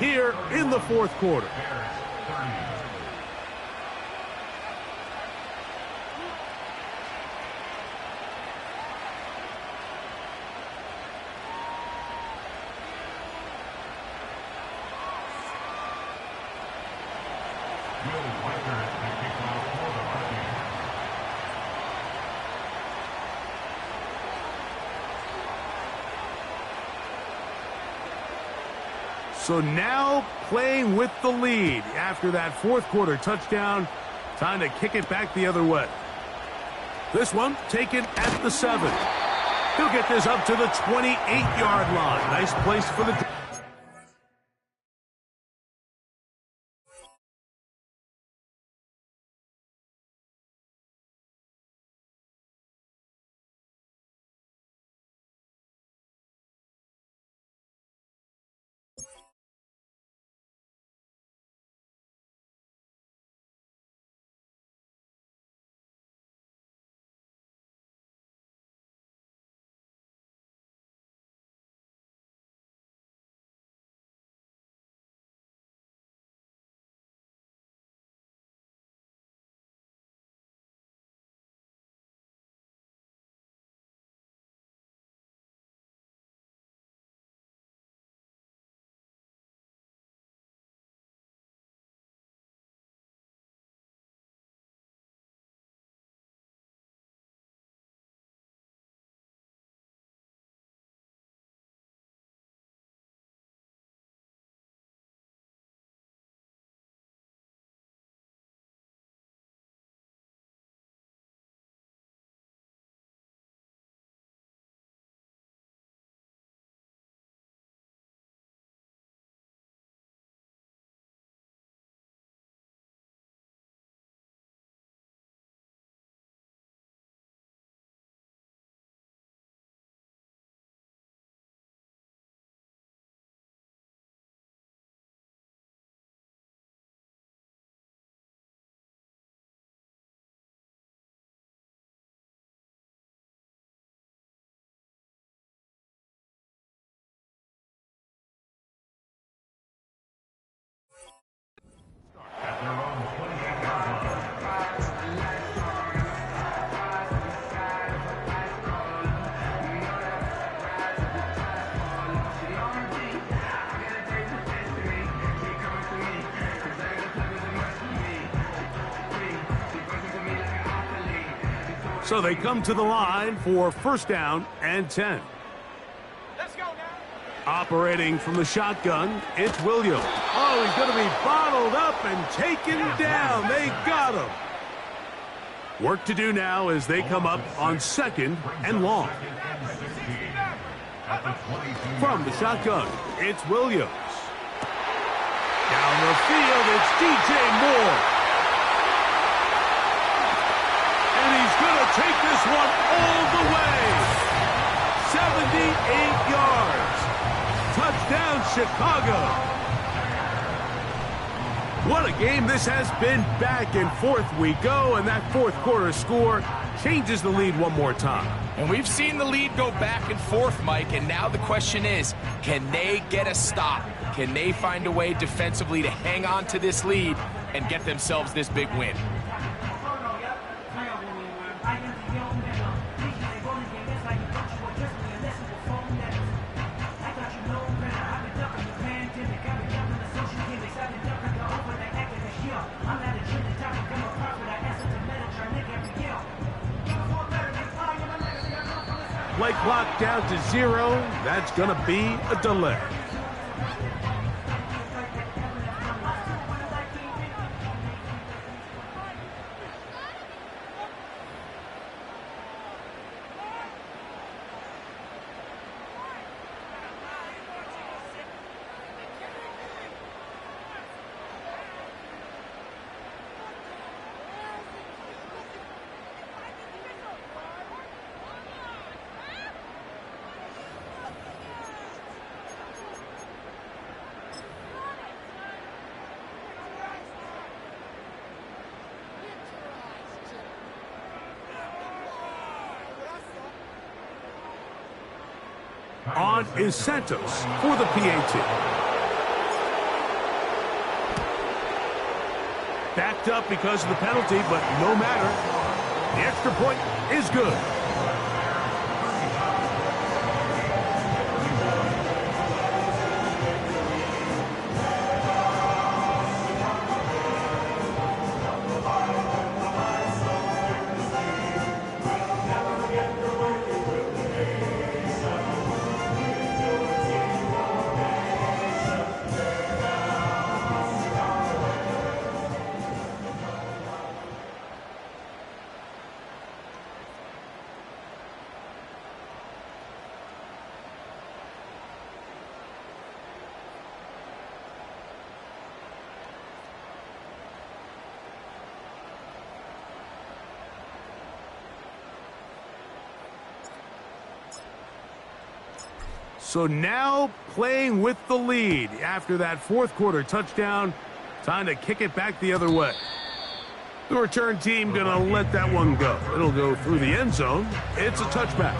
here in the 4th quarter. So now playing with the lead after that 4th quarter touchdown. Time to kick it back the other way. This one taken at the 7. He'll get this up to the 28-yard line. Nice place for the So they come to the line for first down and 10. Let's go now. Operating from the shotgun, it's Williams. Oh, he's going to be bottled up and taken down. They got him. Work to do now as they come up on second and long. From the shotgun, it's Williams. Down the field, it's DJ Moore. And he's going to take this one all the way. 78 yards. Touchdown, Chicago. What a game this has been. Back and forth we go, and that fourth quarter score changes the lead one more time. And we've seen the lead go back and forth, Mike, and now the question is, can they get a stop? Can they find a way defensively to hang on to this lead and get themselves this big win? Play clock down to 0. That's going to be a delay. On is Santos for the PAT. Backed up because of the penalty, but no matter. The extra point is good. So now playing with the lead after that fourth quarter touchdown. Time to kick it back the other way. The return team going to let that one go. It'll go through the end zone. It's a touchback.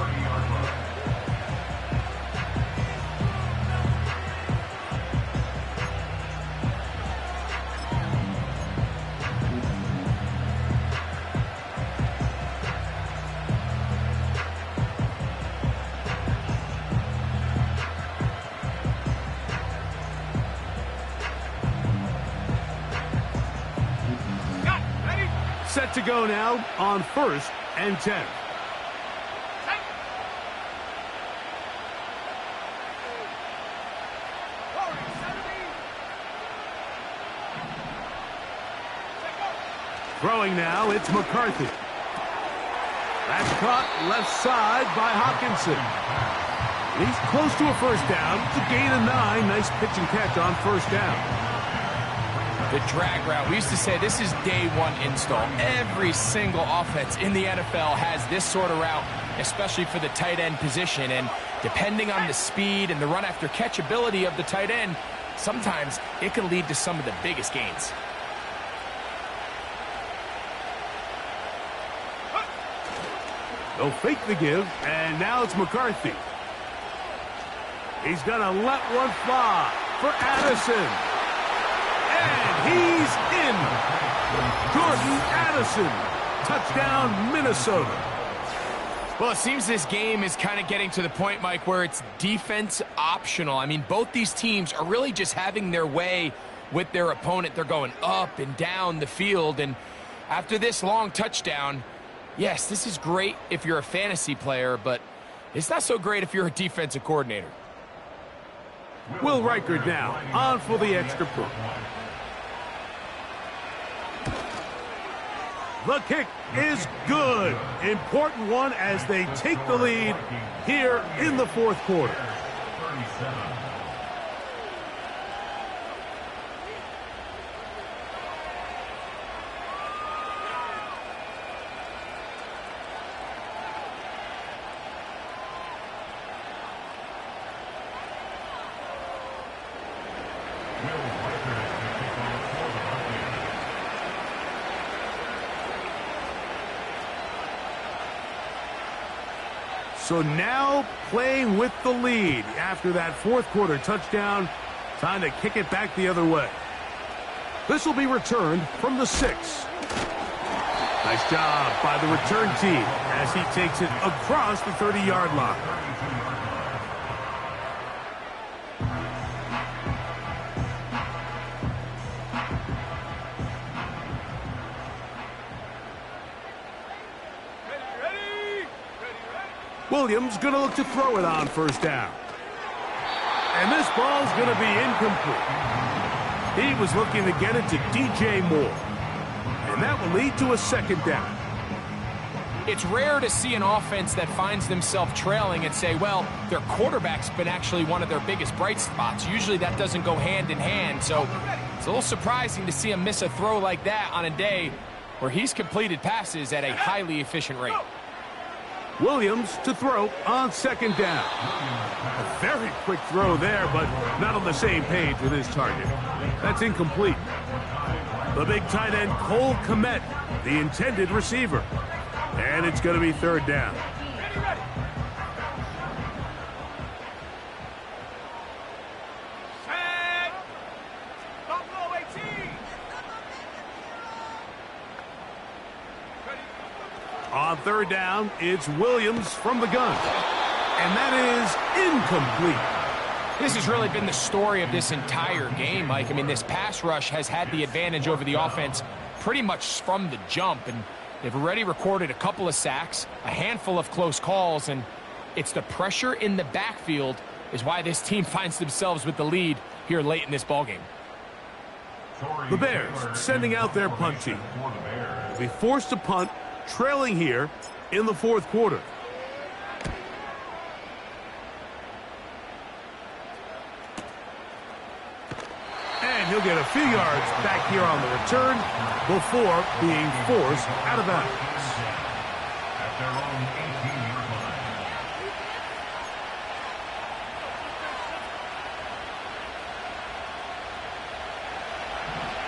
Set to go now on first and 10. Throwing now, it's McCarthy. That's caught left side by Hopkinson. He's close to a first down. It's a gain of 9. Nice pitch and catch on first down. The drag route. We used to say this is day one install. Every single offense in the NFL has this sort of route, especially for the tight end position. And depending on the speed and the run after catch ability of the tight end, sometimes it can lead to some of the biggest gains. They'll fake the give, and now it's McCarthy. He's going to let one fly for Addison. And he's in. Jordan Addison. Touchdown, Minnesota. Well, it seems this game is kind of getting to the point, Mike, where it's defense optional. I mean, both these teams are really just having their way with their opponent. They're going up and down the field. And after this long touchdown, Yes, this is great if you're a fantasy player, but it's not so great if you're a defensive coordinator. Will Reichard now on for the extra point. The kick is good. Important one as they take the lead here in the fourth quarter. So now playing with the lead after that fourth quarter touchdown. Time to kick it back the other way. This will be returned from the 6. Nice job by the return team as he takes it across the 30-yard line. Williams going to look to throw it on first down. And this ball's going to be incomplete. He was looking to get it to DJ Moore. And that will lead to a second down. It's rare to see an offense that finds themselves trailing and say, well, their quarterback's been actually one of their biggest bright spots. Usually that doesn't go hand in hand. So it's a little surprising to see him miss a throw like that on a day where he's completed passes at a highly efficient rate. Williams to throw on second down. A very quick throw there, but not on the same page with his target. That's incomplete. The big tight end, Cole Kmet, the intended receiver. And it's going to be third down. On third down, it's Williams from the gun. And that is incomplete. This has really been the story of this entire game, Mike. I mean, this pass rush has had the advantage over the offense pretty much from the jump. And they've already recorded a couple of sacks, a handful of close calls, and it's the pressure in the backfield is why this team finds themselves with the lead here late in this ballgame. The Bears sending out their punt team. They'll be forced to punt, trailing here in the fourth quarter. And he'll get a few yards back here on the return before being forced out of bounds. At their own 18-yard line.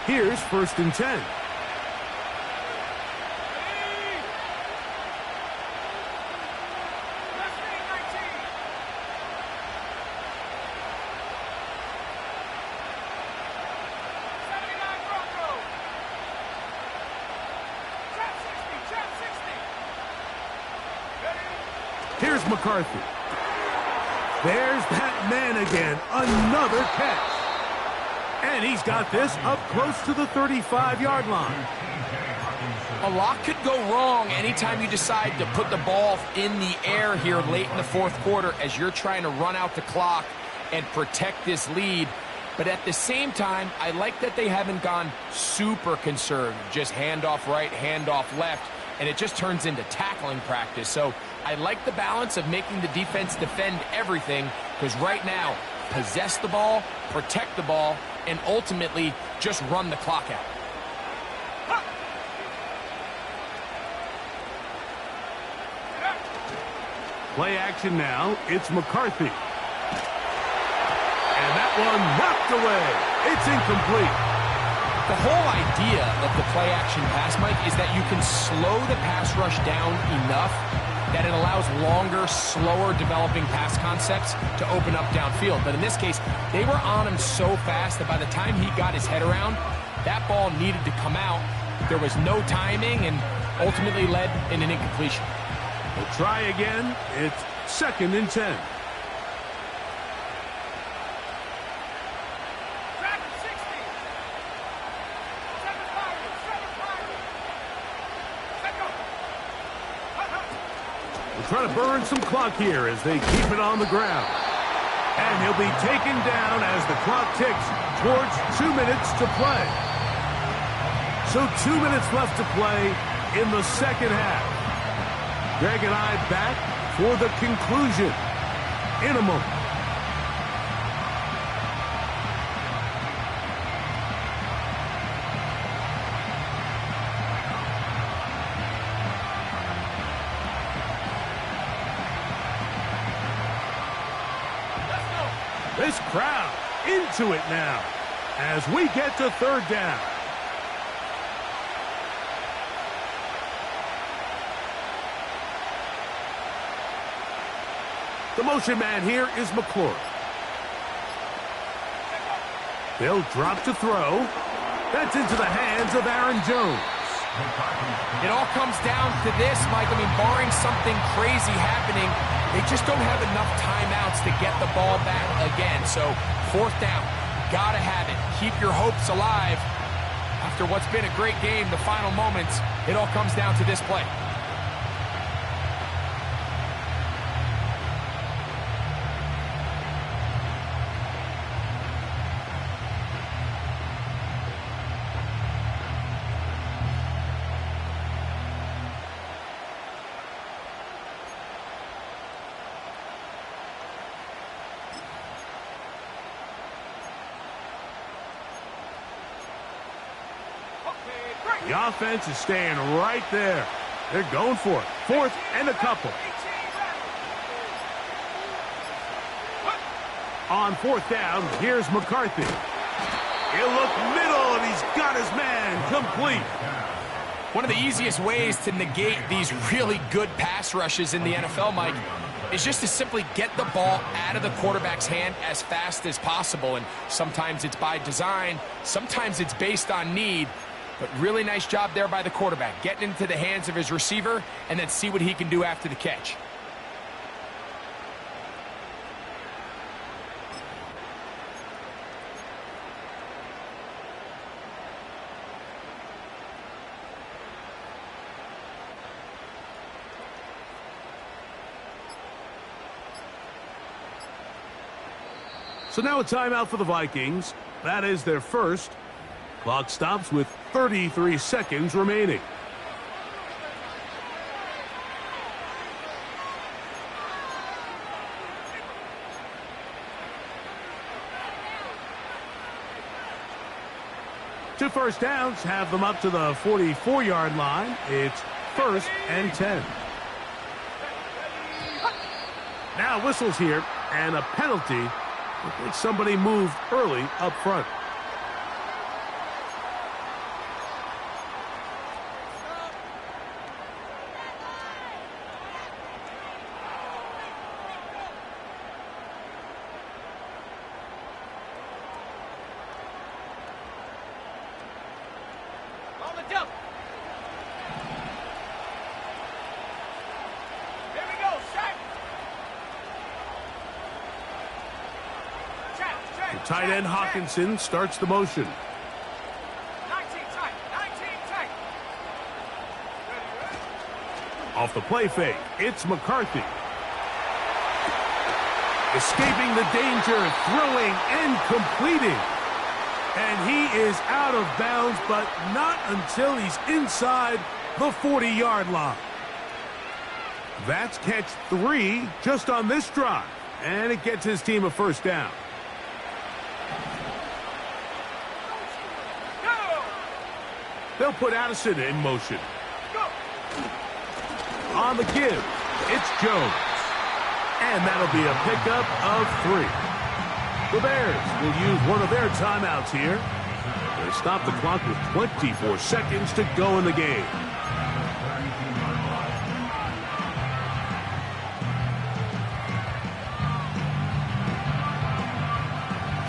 Here's first and 10. Here's McCarthy. There's that man again. Another catch. And he's got this up close to the 35-yard line. A lot could go wrong anytime you decide to put the ball in the air here late in the fourth quarter as you're trying to run out the clock and protect this lead. But at the same time, I like that they haven't gone super conservative. Just handoff right, handoff left, and it just turns into tackling practice. So I like the balance of making the defense defend everything, because right now, possess the ball, protect the ball, and ultimately just run the clock out. Play action now. It's McCarthy. And that one knocked away. It's incomplete. The whole idea of the play action pass, Mike, is that you can slow the pass rush down enough that it allows longer, slower developing pass concepts to open up downfield. But in this case, they were on him so fast that by the time he got his head around, that ball needed to come out. There was no timing and ultimately led in an incompletion. We'll try again. It's second and 10. We'll try to burn some clock here as they keep it on the ground. And he'll be taken down as the clock ticks towards 2 minutes to play. So 2 minutes left to play in the second half. Greg and I back for the conclusion in a moment. This crowd into it now as we get to third down. The motion man here is McClure. They'll drop to throw. That's into the hands of Aaron Jones. It all comes down to this, Mike. I mean, barring something crazy happening, they just don't have enough timeouts to get the ball back again. So, fourth down, gotta have it. Keep your hopes alive. After what's been a great game, the final moments, it all comes down to this play. The offense is staying right there. They're going for it. Fourth and a couple. On fourth down, here's McCarthy. He'll look middle, and he's got his man complete. One of the easiest ways to negate these really good pass rushes in the NFL, Mike, is just to simply get the ball out of the quarterback's hand as fast as possible. And sometimes it's by design, sometimes it's based on need. But really nice job there by the quarterback, getting into the hands of his receiver and then see what he can do after the catch. So now a timeout for the Vikings. That is their first. Clock stops with 33 seconds remaining. Two first downs have them up to the 44-yard line. It's first and 10. Now whistles here and a penalty. Looks like somebody moved early up front. Tight end Hawkinson starts the motion. 19 tight, 19 tight. Off the play fake, it's McCarthy. Escaping the danger, throwing and completing. And he is out of bounds, but not until he's inside the 40-yard line. That's catch 3 just on this drive, and it gets his team a first down. They'll put Addison in motion. On the give, it's Jones. And that'll be a pickup of 3. The Bears will use one of their timeouts here. They stop the clock with 24 seconds to go in the game.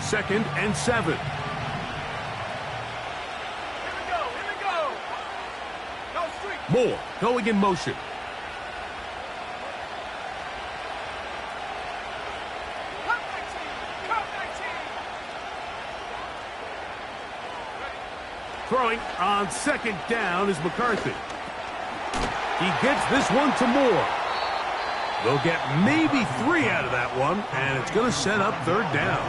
Second and 7. Moore going in motion. Throwing on second down is McCarthy. He gets this one to Moore. They'll get maybe 3 out of that one, and it's going to set up 3rd down.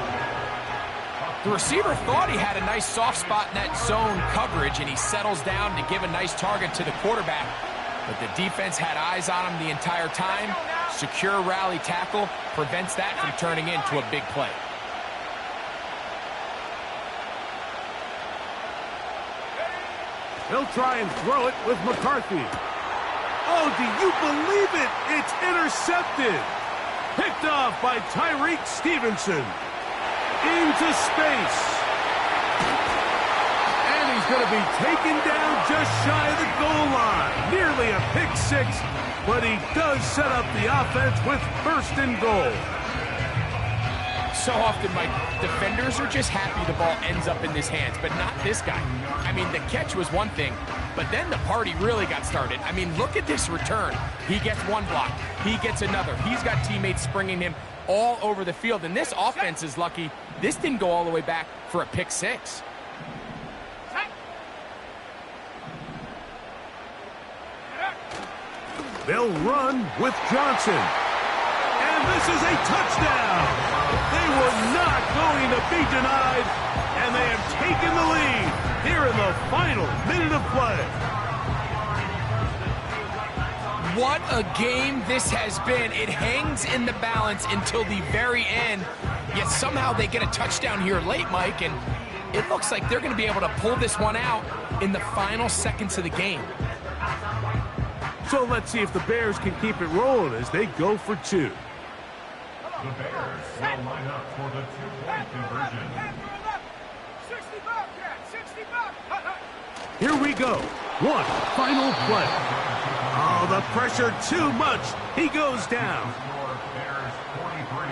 The receiver thought he had a nice soft spot in that zone coverage, and he settles down to give a nice target to the quarterback. But the defense had eyes on him the entire time. Secure rally tackle prevents that from turning into a big play. He'll try and throw it with McCarthy. Oh, do you believe it? It's intercepted. Picked off by Tyreek Stevenson. Into space. And he's going to be taken down just shy of the goal line. Nearly a pick 6, but he does set up the offense with 1st and goal. So often, Mike, defenders are just happy the ball ends up in his hands, but not this guy. I mean, the catch was one thing, but then the party really got started. I mean, look at this return. He gets one block. He gets another. He's got teammates springing him all over the field, and this offense is lucky this didn't go all the way back for a pick 6. They'll run with Johnson. And this is a touchdown. They were not going to be denied, and they have taken the lead here in the final minute of play. What a game this has been. It hangs in the balance until the very end, yet somehow they get a touchdown here late, Mike, and it looks like they're going to be able to pull this one out in the final seconds of the game. So let's see if the Bears can keep it rolling as they go for 2. The Bears will line up for the 2-point conversion. 65. Here we go. One final play. Oh, the pressure too much. He goes down. Score Bears 43,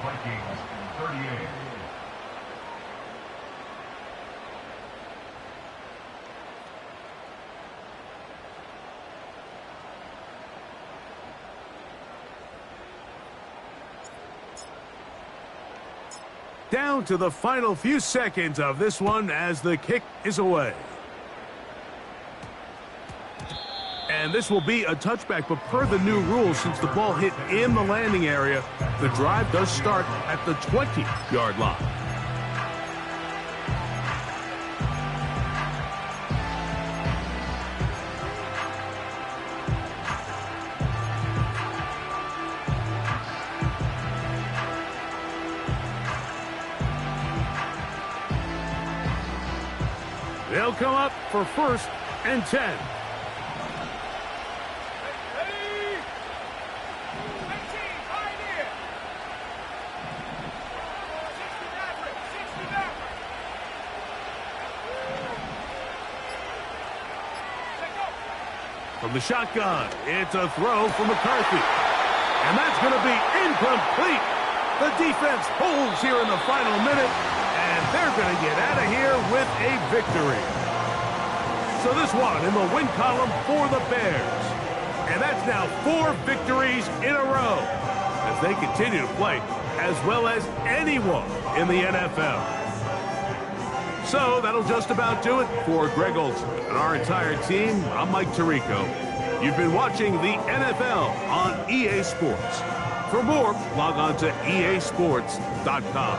Vikings 38. Down to the final few seconds of this one as the kick is away. And this will be a touchback, but per the new rules, since the ball hit in the landing area, the drive does start at the 20-yard line. They'll come up for 1st and 10. From the shotgun, it's a throw for McCarthy. And that's going to be incomplete. The defense holds here in the final minute, and they're going to get out of here with a victory. So this one in the win column for the Bears. And that's now 4 victories in a row as they continue to play as well as anyone in the NFL. So that'll just about do it for Greg Olson and our entire team. I'm Mike Tirico. You've been watching the NFL on EA Sports. For more, log on to easports.com.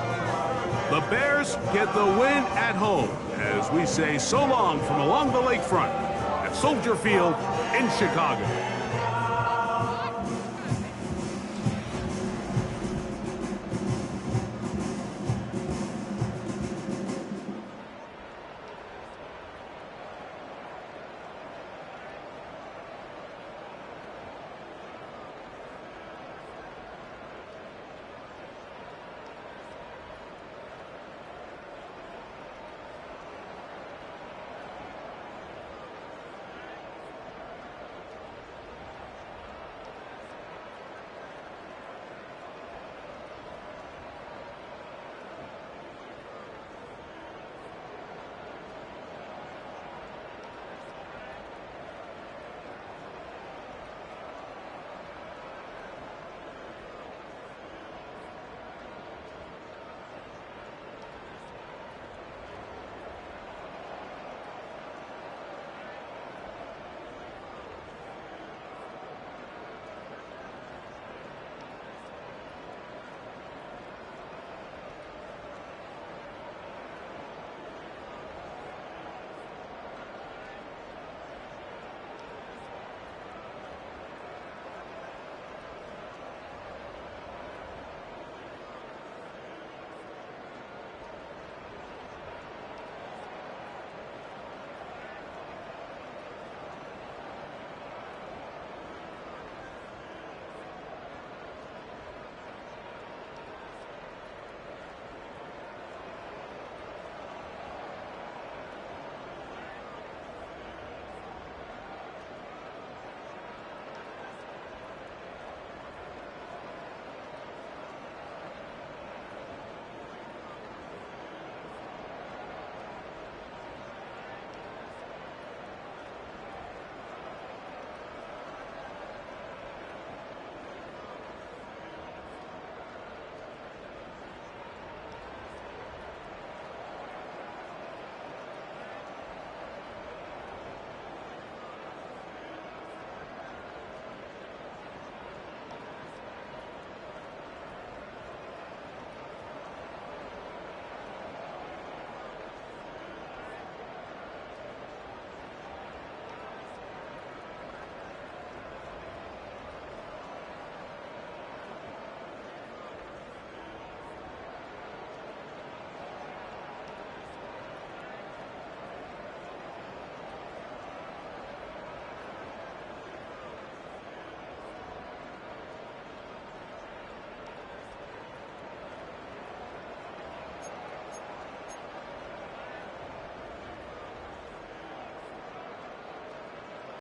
The Bears get the win at home as we say so long from along the lakefront at Soldier Field in Chicago.